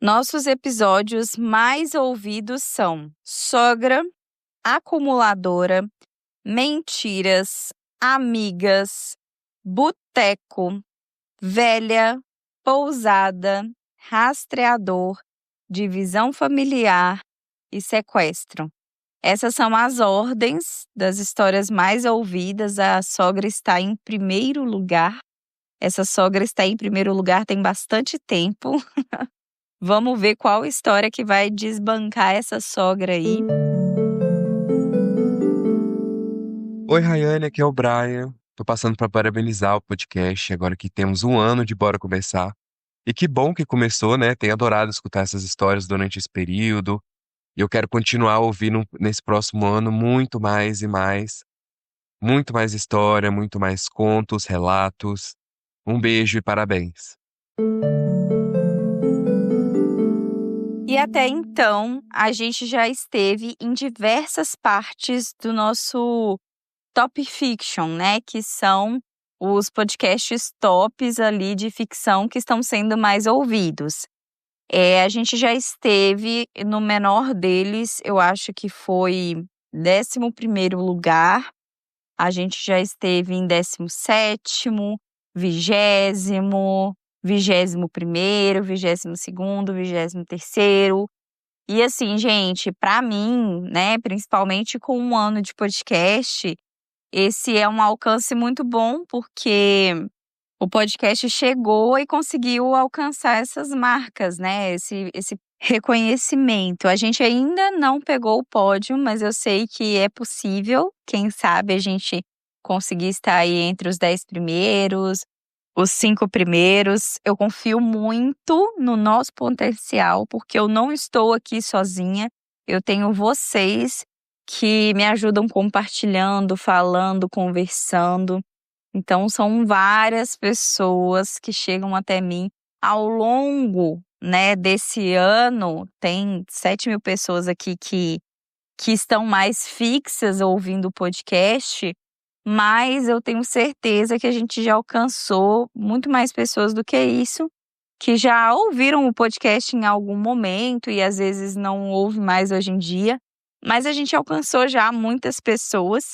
[SPEAKER 1] Nossos episódios mais ouvidos são sogra, acumuladora, mentiras, amigas, boteco, velha, pousada, rastreador, divisão familiar e sequestro. Essas são as ordens das histórias mais ouvidas. A sogra está em primeiro lugar. Essa sogra está em primeiro lugar tem bastante tempo. Vamos ver qual história que vai desbancar essa sogra aí.
[SPEAKER 11] Oi, Rayane, aqui é o Brian. Tô passando para parabenizar o podcast, agora que temos 1 ano de Bora Conversar. E que bom que começou, né? Tenho adorado escutar essas histórias durante esse período. E eu quero continuar ouvindo nesse próximo ano muito mais e mais. Muito mais história, muito mais contos, relatos. Um beijo e parabéns.
[SPEAKER 1] E até então, a gente já esteve em diversas partes do nosso Top Fiction, né? Que são os podcasts tops ali de ficção que estão sendo mais ouvidos. A gente já esteve no menor deles, eu acho que foi 11º lugar. A gente já esteve em 17º, 20º, 21º, 22º, 23º. E assim, gente, para mim, né, principalmente com 1 ano de podcast, esse é um alcance muito bom, porque o podcast chegou e conseguiu alcançar essas marcas, né? Esse reconhecimento. A gente ainda não pegou o pódio, mas eu sei que é possível. Quem sabe a gente conseguir estar aí entre os 10 primeiros, os 5 primeiros. Eu confio muito no nosso potencial, porque eu não estou aqui sozinha. Eu tenho vocês que me ajudam compartilhando, falando, conversando. Então, são várias pessoas que chegam até mim ao longo, né, desse ano. Tem 7.000 pessoas aqui que estão mais fixas ouvindo o podcast, mas eu tenho certeza que a gente já alcançou muito mais pessoas do que isso, que já ouviram o podcast em algum momento e às vezes não ouve mais hoje em dia, mas a gente alcançou já muitas pessoas.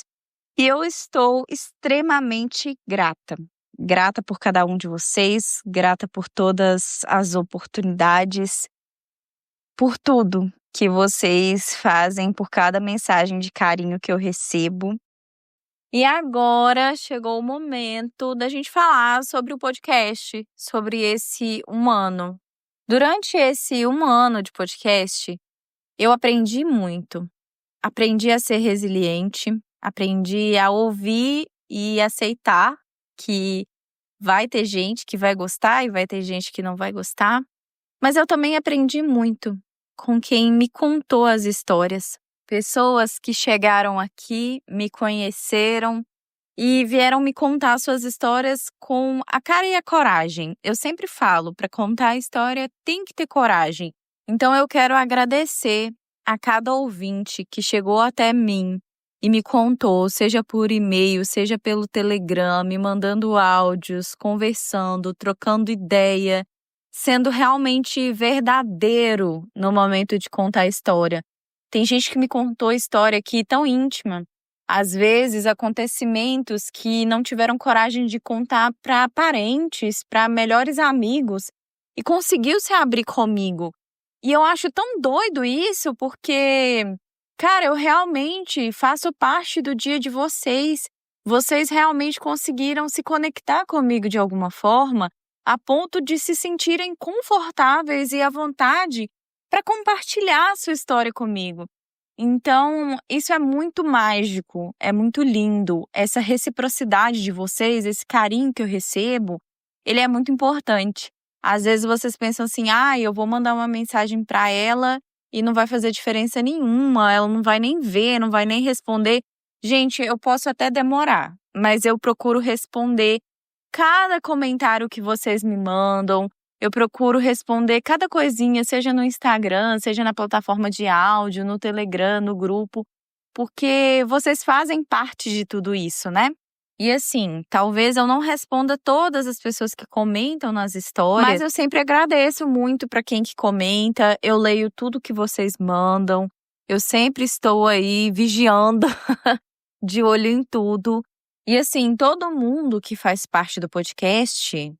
[SPEAKER 1] E eu estou extremamente grata. Grata por cada um de vocês, grata por todas as oportunidades, por tudo que vocês fazem, por cada mensagem de carinho que eu recebo. E agora chegou o momento da gente falar sobre o podcast, sobre esse 1 ano. Durante esse 1 ano de podcast, eu aprendi muito. Aprendi a ser resiliente. Aprendi a ouvir e aceitar que vai ter gente que vai gostar e vai ter gente que não vai gostar. Mas eu também aprendi muito com quem me contou as histórias. Pessoas que chegaram aqui, me conheceram e vieram me contar suas histórias com a cara e a coragem. Eu sempre falo, para contar a história tem que ter coragem. Então eu quero agradecer a cada ouvinte que chegou até mim e me contou, seja por e-mail, seja pelo Telegram, me mandando áudios, conversando, trocando ideia, sendo realmente verdadeiro no momento de contar a história. Tem gente que me contou história aqui tão íntima, às vezes acontecimentos que não tiveram coragem de contar para parentes, para melhores amigos, e conseguiu se abrir comigo. E eu acho tão doido isso, porque cara, eu realmente faço parte do dia de vocês. Vocês realmente conseguiram se conectar comigo de alguma forma, a ponto de se sentirem confortáveis e à vontade para compartilhar a sua história comigo. Então, isso é muito mágico, é muito lindo. Essa reciprocidade de vocês, esse carinho que eu recebo, ele é muito importante. Às vezes vocês pensam assim, eu vou mandar uma mensagem para ela e não vai fazer diferença nenhuma, ela não vai nem ver, não vai nem responder. Gente, eu posso até demorar, mas eu procuro responder cada comentário que vocês me mandam. Eu procuro responder cada coisinha, seja no Instagram, seja na plataforma de áudio, no Telegram, no grupo, porque vocês fazem parte de tudo isso, né? E assim, talvez eu não responda todas as pessoas que comentam nas histórias, mas eu sempre agradeço muito para quem que comenta. Eu leio tudo que vocês mandam. Eu sempre estou aí vigiando, de olho em tudo. E assim, todo mundo que faz parte do podcast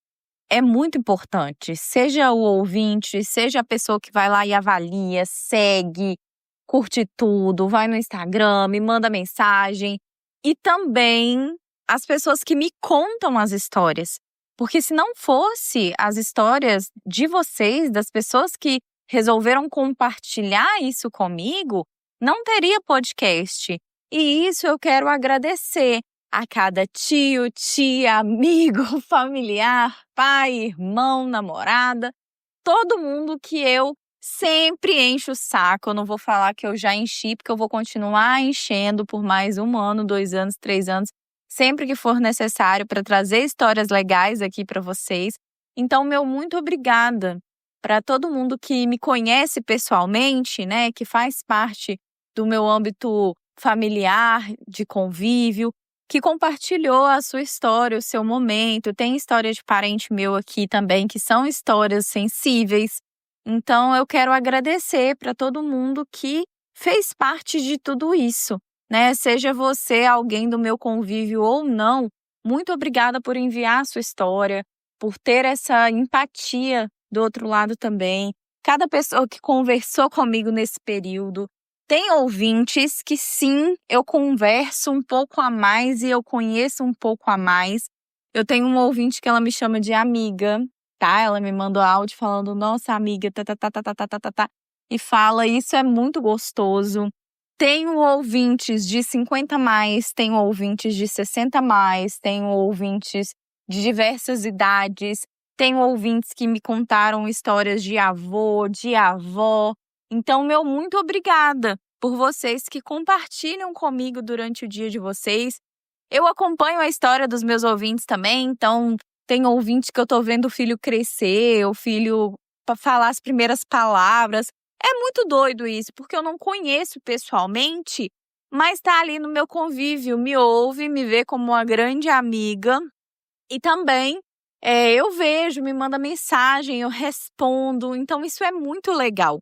[SPEAKER 1] é muito importante. Seja o ouvinte, seja a pessoa que vai lá e avalia, segue, curte tudo, vai no Instagram, me manda mensagem. E também as pessoas que me contam as histórias. Porque se não fosse as histórias de vocês, das pessoas que resolveram compartilhar isso comigo, não teria podcast. E isso eu quero agradecer a cada tio, tia, amigo, familiar, pai, irmão, namorada, todo mundo que eu sempre encho o saco. Eu não vou falar que eu já enchi, porque eu vou continuar enchendo por mais 1 ano, 2 anos, 3 anos, sempre que for necessário para trazer histórias legais aqui para vocês. Então, meu muito obrigada para todo mundo que me conhece pessoalmente, né, que faz parte do meu âmbito familiar, de convívio, que compartilhou a sua história, o seu momento. Tem história de parente meu aqui também, que são histórias sensíveis. Então, eu quero agradecer para todo mundo que fez parte de tudo isso, né? Seja você alguém do meu convívio ou não, muito obrigada por enviar a sua história, por ter essa empatia do outro lado também. Cada pessoa que conversou comigo nesse período. Tem ouvintes que sim, eu converso um pouco a mais e eu conheço um pouco a mais. Eu tenho uma ouvinte que ela me chama de amiga, tá? Ela me mandou áudio falando, nossa amiga, e fala, isso é muito gostoso. Tenho ouvintes de 50 mais, tenho ouvintes de 60 mais, tenho ouvintes de diversas idades, tenho ouvintes que me contaram histórias de avô, de avó. Então, meu muito obrigada por vocês que compartilham comigo durante o dia de vocês. Eu acompanho a história dos meus ouvintes também, então tem ouvinte que eu tô vendo o filho crescer, o filho falar as primeiras palavras. É muito doido isso, porque eu não conheço pessoalmente, mas tá ali no meu convívio, me ouve, me vê como uma grande amiga. E também eu vejo, me manda mensagem, eu respondo, então isso é muito legal.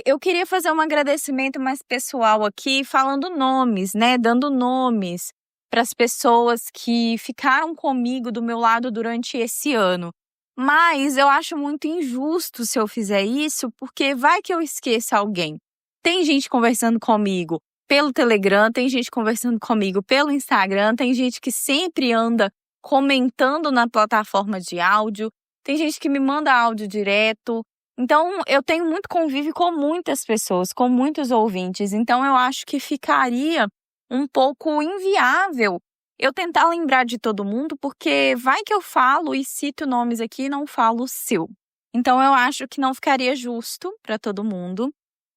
[SPEAKER 1] Eu queria fazer um agradecimento mais pessoal aqui, falando nomes, né? Dando nomes para as pessoas que ficaram comigo do meu lado durante esse ano. Mas eu acho muito injusto se eu fizer isso, porque vai que eu esqueça alguém. Tem gente conversando comigo pelo Telegram, tem gente conversando comigo pelo Instagram, tem gente que sempre anda comentando na plataforma de áudio, tem gente que me manda áudio direto. Então, eu tenho muito convívio com muitas pessoas, com muitos ouvintes. Então, eu acho que ficaria um pouco inviável eu tentar lembrar de todo mundo, porque vai que eu falo e cito nomes aqui e não falo o seu. Então, eu acho que não ficaria justo para todo mundo.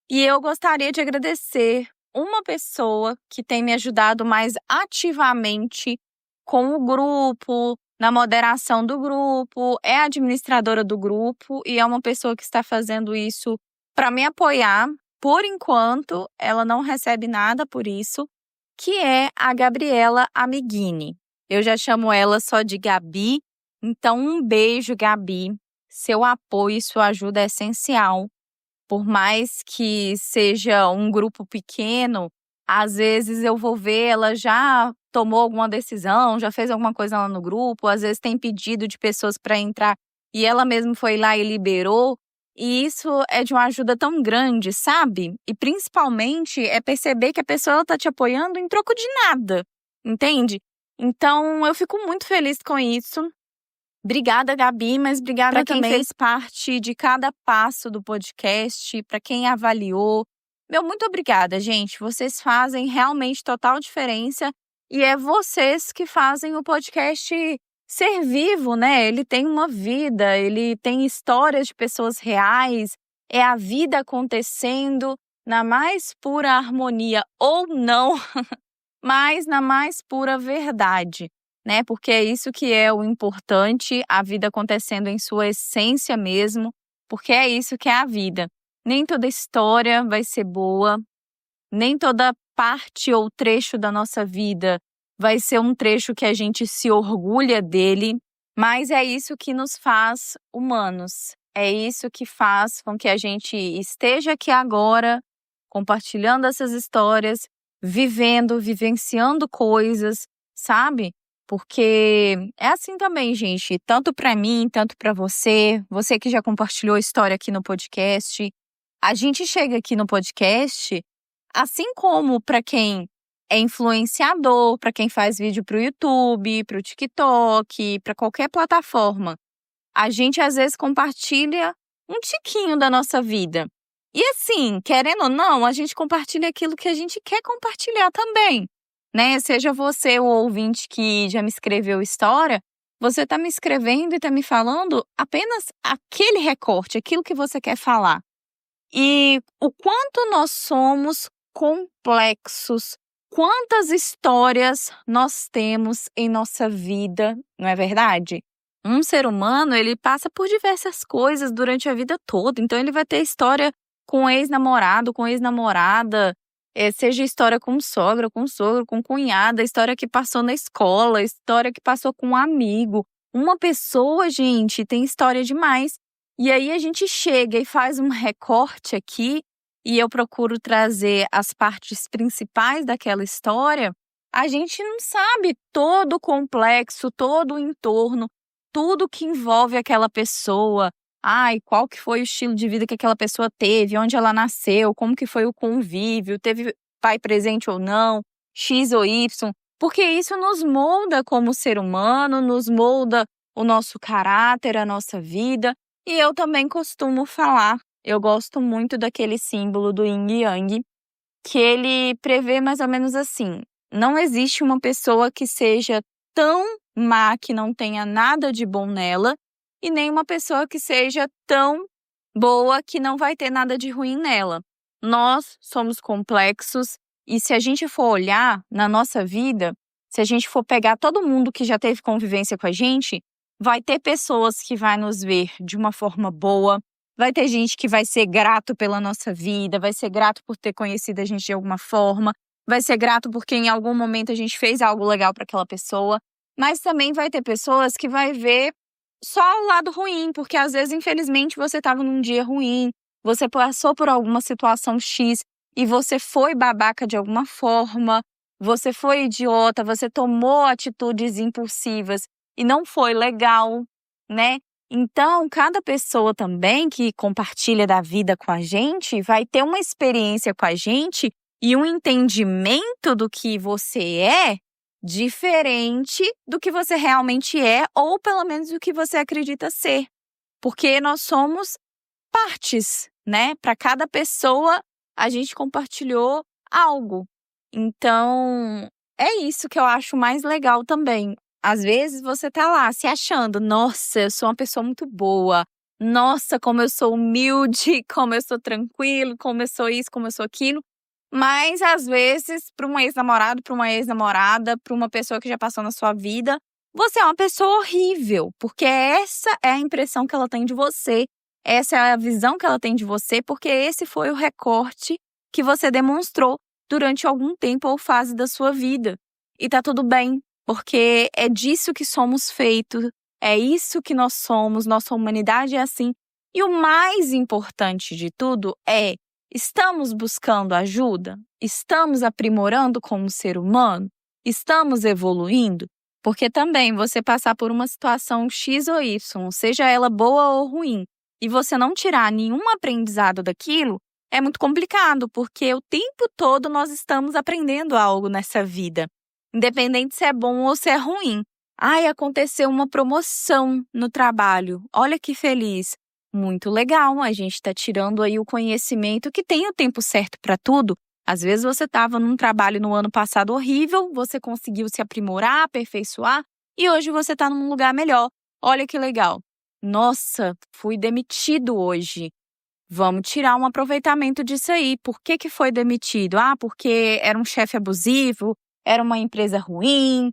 [SPEAKER 1] E eu gostaria de agradecer uma pessoa que tem me ajudado mais ativamente com o grupo, na moderação do grupo, é administradora do grupo e é uma pessoa que está fazendo isso para me apoiar. Por enquanto, ela não recebe nada por isso, que é a Gabriela Amiguini. Eu já chamo ela só de Gabi, então um beijo, Gabi. Seu apoio e sua ajuda é essencial. Por mais que seja um grupo pequeno, às vezes eu vou ver, ela já tomou alguma decisão, já fez alguma coisa lá no grupo, às vezes tem pedido de pessoas para entrar e ela mesma foi lá e liberou. E isso é de uma ajuda tão grande, sabe? E principalmente é perceber que a pessoa está te apoiando em troco de nada, entende? Então eu fico muito feliz com isso. Obrigada, Gabi, mas obrigada pra quem fez parte de cada passo do podcast, para quem avaliou. Meu muito obrigada, gente. Vocês fazem realmente total diferença e é vocês que fazem o podcast ser vivo, né? Ele tem uma vida, ele tem histórias de pessoas reais, é a vida acontecendo na mais pura harmonia ou não, mas na mais pura verdade, né? Porque é isso que é o importante, a vida acontecendo em sua essência mesmo, porque é isso que é a vida. Nem toda história vai ser boa, nem toda parte ou trecho da nossa vida vai ser um trecho que a gente se orgulha dele, mas é isso que nos faz humanos. É isso que faz com que a gente esteja aqui agora, compartilhando essas histórias, vivendo, vivenciando coisas, sabe? Porque é assim também, gente, tanto para mim, tanto para você que já compartilhou história aqui no podcast. A gente chega aqui no podcast, assim como para quem é influenciador, para quem faz vídeo para o YouTube, para o TikTok, para qualquer plataforma. A gente às vezes compartilha um tiquinho da nossa vida. E assim, querendo ou não, a gente compartilha aquilo que a gente quer compartilhar também, né? Seja você o ouvinte que já me escreveu história, você está me escrevendo e está me falando apenas aquele recorte, aquilo que você quer falar. E o quanto nós somos complexos, quantas histórias nós temos em nossa vida, não é verdade? Um ser humano, ele passa por diversas coisas durante a vida toda, então ele vai ter história com ex-namorado, com ex-namorada, seja história com sogra, com sogro, com cunhada, história que passou na escola, história que passou com um amigo. Uma pessoa, gente, tem história demais. E aí a gente chega e faz um recorte aqui, e eu procuro trazer as partes principais daquela história. A gente não sabe todo o complexo, todo o entorno, tudo que envolve aquela pessoa. Ai, qual que foi o estilo de vida que aquela pessoa teve, onde ela nasceu, como que foi o convívio, teve pai presente ou não, X ou Y, porque isso nos molda como ser humano, nos molda o nosso caráter, a nossa vida. E eu também costumo falar, eu gosto muito daquele símbolo do Yin e Yang, que ele prevê mais ou menos assim: não existe uma pessoa que seja tão má que não tenha nada de bom nela, e nem uma pessoa que seja tão boa que não vai ter nada de ruim nela. Nós somos complexos, e se a gente for olhar na nossa vida, se a gente for pegar todo mundo que já teve convivência com a gente, vai ter pessoas que vai nos ver de uma forma boa, vai ter gente que vai ser grato pela nossa vida, vai ser grato por ter conhecido a gente de alguma forma, vai ser grato porque em algum momento a gente fez algo legal para aquela pessoa, mas também vai ter pessoas que vai ver só o lado ruim, porque às vezes, infelizmente, você estava num dia ruim, você passou por alguma situação X e você foi babaca de alguma forma, você foi idiota, você tomou atitudes impulsivas e não foi legal, né? Então, cada pessoa também que compartilha da vida com a gente vai ter uma experiência com a gente e um entendimento do que você é diferente do que você realmente é, ou pelo menos do que você acredita ser. Porque nós somos partes, né? Para cada pessoa, a gente compartilhou algo. Então, é isso que eu acho mais legal também. Às vezes você tá lá se achando, nossa, eu sou uma pessoa muito boa. Nossa, como eu sou humilde, como eu sou tranquilo, como eu sou isso, como eu sou aquilo. Mas, às vezes, para um ex-namorado, para uma ex-namorada, para uma pessoa que já passou na sua vida, você é uma pessoa horrível, porque essa é a impressão que ela tem de você, essa é a visão que ela tem de você, porque esse foi o recorte que você demonstrou durante algum tempo ou fase da sua vida. E tá tudo bem, porque é disso que somos feitos, é isso que nós somos, nossa humanidade é assim. E o mais importante de tudo é: estamos buscando ajuda? Estamos aprimorando como ser humano? Estamos evoluindo? Porque também você passar por uma situação X ou Y, seja ela boa ou ruim, e você não tirar nenhum aprendizado daquilo, é muito complicado, porque o tempo todo nós estamos aprendendo algo nessa vida, independente se é bom ou se é ruim. Ai, aconteceu uma promoção no trabalho, olha que feliz. Muito legal, a gente está tirando aí o conhecimento que tem o tempo certo para tudo. Às vezes você estava num trabalho no ano passado horrível, você conseguiu se aprimorar, aperfeiçoar, e hoje você está num lugar melhor. Olha que legal. Nossa, fui demitido hoje. Vamos tirar um aproveitamento disso aí. Por que foi demitido? Ah, porque era um chefe abusivo, era uma empresa ruim.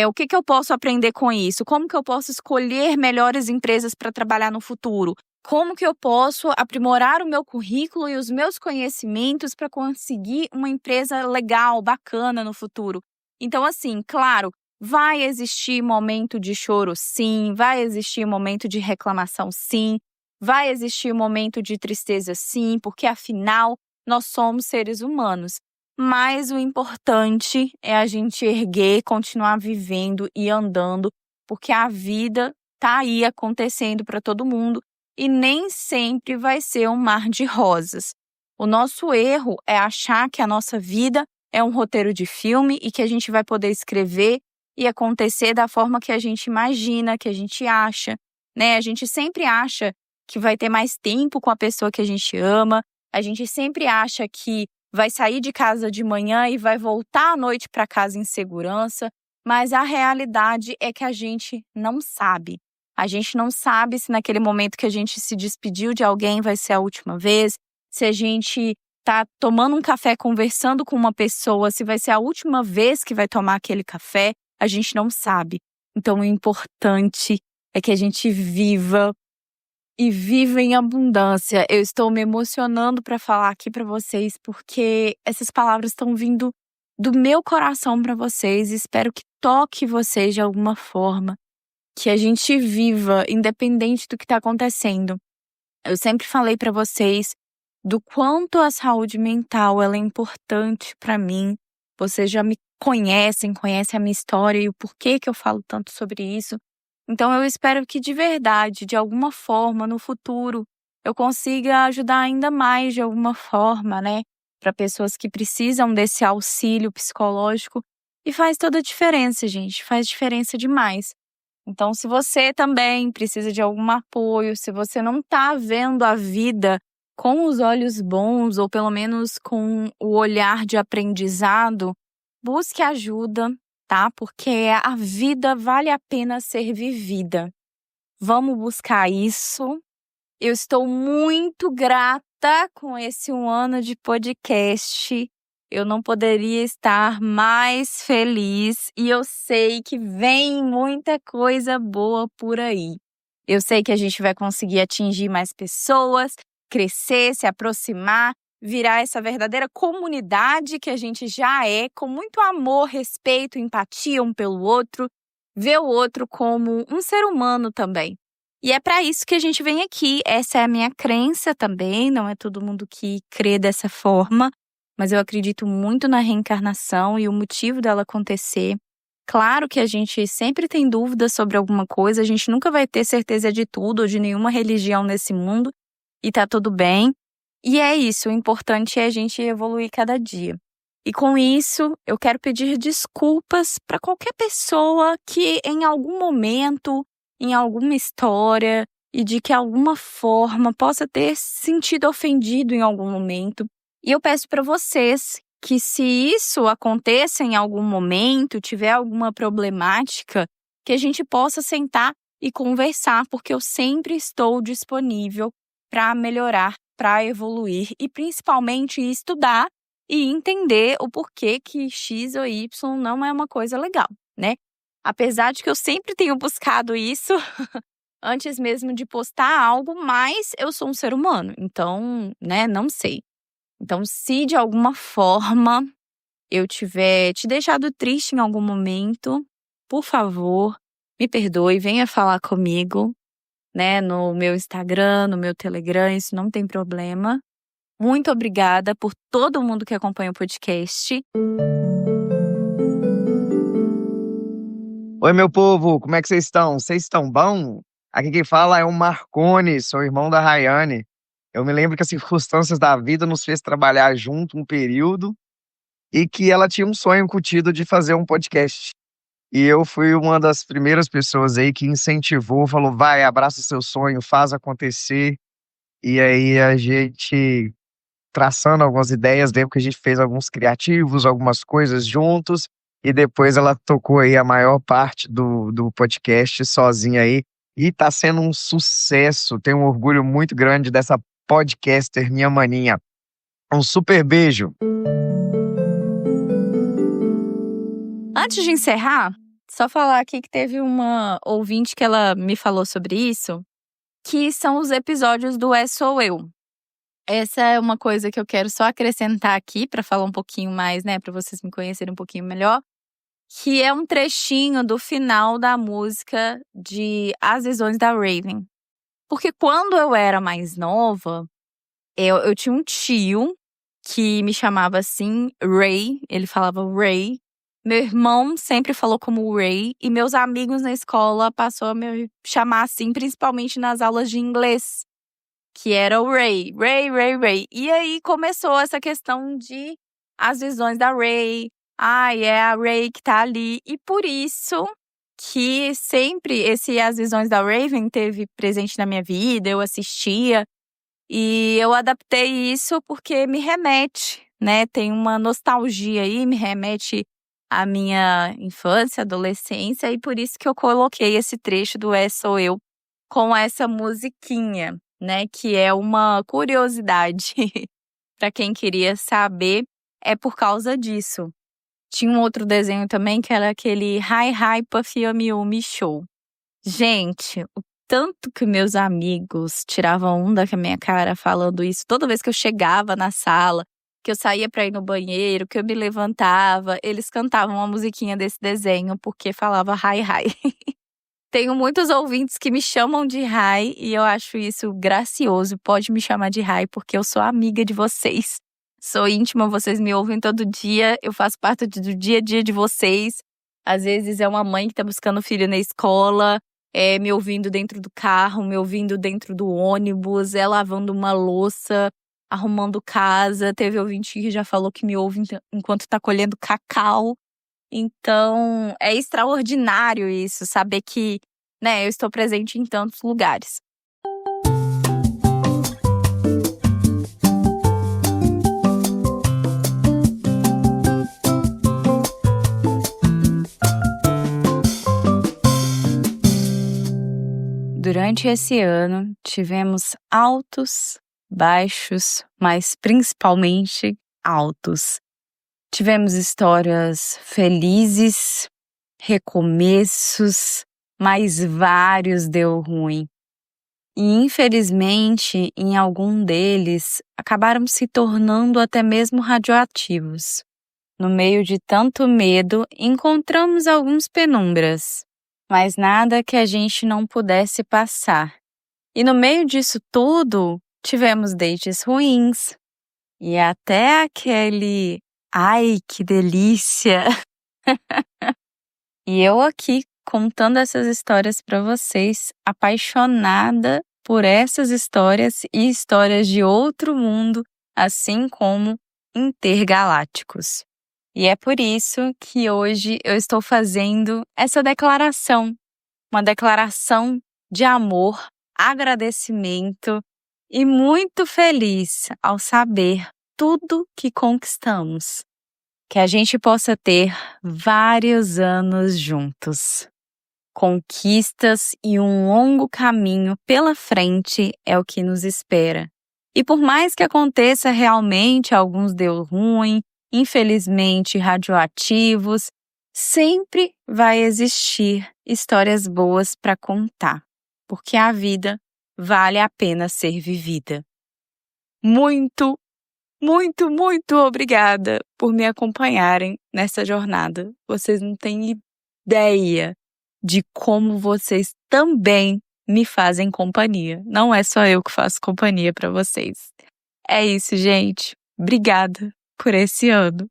[SPEAKER 1] O que eu posso aprender com isso? Como que eu posso escolher melhores empresas para trabalhar no futuro? Como que eu posso aprimorar o meu currículo e os meus conhecimentos para conseguir uma empresa legal, bacana no futuro? Então, assim, claro, vai existir momento de choro, sim, vai existir momento de reclamação, sim, vai existir momento de tristeza, sim, porque afinal nós somos seres humanos. Mas o importante é a gente erguer, continuar vivendo e andando, porque a vida tá aí acontecendo para todo mundo e nem sempre vai ser um mar de rosas. O nosso erro é achar que a nossa vida é um roteiro de filme e que a gente vai poder escrever e acontecer da forma que a gente imagina, que a gente acha, né? A gente sempre acha que vai ter mais tempo com a pessoa que a gente ama, a gente sempre acha que vai sair de casa de manhã e vai voltar à noite para casa em segurança, mas a realidade é que a gente não sabe. A gente não sabe se naquele momento que a gente se despediu de alguém vai ser a última vez, se a gente tá tomando um café conversando com uma pessoa, se vai ser a última vez que vai tomar aquele café, a gente não sabe. Então o importante é que a gente viva e viva em abundância. Eu estou me emocionando para falar aqui para vocês porque essas palavras estão vindo do meu coração para vocês. Espero que toque vocês de alguma forma, que a gente viva independente do que está acontecendo. Eu sempre falei para vocês do quanto a saúde mental ela é importante para mim. Vocês já me conhecem a minha história e o porquê que eu falo tanto sobre isso. Então eu espero que de verdade, de alguma forma, no futuro, eu consiga ajudar ainda mais de alguma forma, né? Para pessoas que precisam desse auxílio psicológico. E faz toda a diferença, gente. Faz diferença demais. Então, se você também precisa de algum apoio, se você não está vendo a vida com os olhos bons, ou pelo menos com o olhar de aprendizado, busque ajuda, tá? Porque a vida vale a pena ser vivida. Vamos buscar isso. Eu estou muito grata com esse 1 ano de podcast. Eu não poderia estar mais feliz e eu sei que vem muita coisa boa por aí. Eu sei que a gente vai conseguir atingir mais pessoas, crescer, se aproximar, virar essa verdadeira comunidade que a gente já é, com muito amor, respeito, empatia um pelo outro, ver o outro como um ser humano também. E é para isso que a gente vem aqui. Essa é a minha crença também, não é todo mundo que crê dessa forma, mas eu acredito muito na reencarnação e o motivo dela acontecer. Claro que a gente sempre tem dúvidas sobre alguma coisa, a gente nunca vai ter certeza de tudo ou de nenhuma religião nesse mundo, e tá tudo bem. E é isso, o importante é a gente evoluir cada dia. E com isso, eu quero pedir desculpas para qualquer pessoa que em algum momento, em alguma história, e de que alguma forma possa ter se sentido ofendido em algum momento. E eu peço para vocês que se isso aconteça em algum momento, tiver alguma problemática, que a gente possa sentar e conversar, porque eu sempre estou disponível para melhorar, para evoluir e principalmente estudar e entender o porquê que X ou Y não é uma coisa legal, né? Apesar de que eu sempre tenho buscado isso antes mesmo de postar algo, mas eu sou um ser humano, então, né, não sei. Então, se de alguma forma eu tiver te deixado triste em algum momento, por favor, me perdoe, venha falar comigo, né, no meu Instagram, no meu Telegram, isso não tem problema. Muito obrigada por todo mundo que acompanha o podcast.
[SPEAKER 12] Oi, meu povo, como é que vocês estão? Vocês estão bom? Aqui quem fala é o Marcone, sou irmão da Rayane. Eu me lembro que as circunstâncias da vida nos fez trabalhar junto um período e que ela tinha um sonho incutido de fazer um podcast. E eu fui uma das primeiras pessoas aí que incentivou, falou, vai, abraça o seu sonho, faz acontecer. E aí a gente, traçando algumas ideias, lembro que a gente fez alguns criativos, algumas coisas juntos, e depois ela tocou aí a maior parte do podcast sozinha aí, e tá sendo um sucesso, tenho um orgulho muito grande dessa podcaster, minha maninha. Um super beijo!
[SPEAKER 1] Antes de encerrar, só falar aqui que teve uma ouvinte que ela me falou sobre isso, que são os episódios do É Sou Eu. Essa é uma coisa que eu quero só acrescentar aqui para falar um pouquinho mais, né, para vocês me conhecerem um pouquinho melhor. que é um trechinho do final da música de As Visões da Raven. Porque quando eu era mais nova, eu tinha um tio que me chamava assim, Ray, ele falava Ray. Meu irmão sempre falou como Ray, e meus amigos na escola passaram a me chamar assim, principalmente nas aulas de inglês, que era o Ray, Ray, Ray, Ray. E aí começou essa questão de As Visões da Ray, é a Ray que tá ali, e por isso que sempre As Visões da Raven teve presente na minha vida, eu assistia, e eu adaptei isso porque me remete, né? Tem uma nostalgia aí, me remete à minha infância, adolescência, e por isso que eu coloquei esse trecho do Sou Eu com essa musiquinha, né? Que é uma curiosidade para quem queria saber, é por causa disso. Tinha um outro desenho também que era aquele Hi Hi Puffy Yumi Yumi Show. Gente, o tanto que meus amigos tiravam onda com a minha cara falando isso toda vez que eu chegava na sala, que eu saía pra ir no banheiro, que eu me levantava, eles cantavam uma musiquinha desse desenho porque falava Hi Hi. Tenho muitos ouvintes que me chamam de Hi e eu acho isso gracioso. Pode me chamar de Hi porque eu sou amiga de vocês. Sou íntima, vocês me ouvem todo dia, eu faço parte do dia a dia de vocês. Às vezes é uma mãe que tá buscando o filho na escola, me ouvindo dentro do carro, me ouvindo dentro do ônibus, lavando uma louça, arrumando casa. Teve ouvinte que já falou que me ouve enquanto tá colhendo cacau. Então, é extraordinário isso, saber que, né, eu estou presente em tantos lugares. Durante esse ano, tivemos altos, baixos, mas principalmente altos. Tivemos histórias felizes, recomeços, mas vários deu ruim. E infelizmente, em algum deles, acabaram se tornando até mesmo radioativos. No meio de tanto medo, encontramos alguns penumbras, mas nada que a gente não pudesse passar. E no meio disso tudo, tivemos dates ruins e até aquele ai, que delícia! E eu aqui contando essas histórias para vocês, apaixonada por essas histórias e histórias de outro mundo, assim como intergalácticos. E é por isso que hoje eu estou fazendo essa declaração, uma declaração de amor, agradecimento e muito feliz ao saber tudo que conquistamos. Que a gente possa ter vários anos juntos. Conquistas e um longo caminho pela frente é o que nos espera. E por mais que aconteça realmente, alguns deu ruim, infelizmente radioativos, sempre vai existir histórias boas para contar, porque a vida vale a pena ser vivida. Muito obrigada por me acompanharem nessa jornada. Vocês não têm ideia de como vocês também me fazem companhia. Não é só eu que faço companhia para vocês. É isso, gente. Obrigada por esse ano.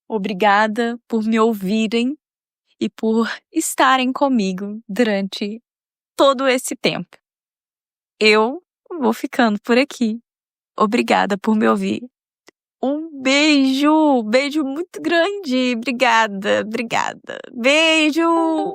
[SPEAKER 1] Obrigada por me ouvirem e por estarem comigo durante todo esse tempo. Eu vou ficando por aqui. Obrigada por me ouvir. Um beijo muito grande. Obrigada. Beijo!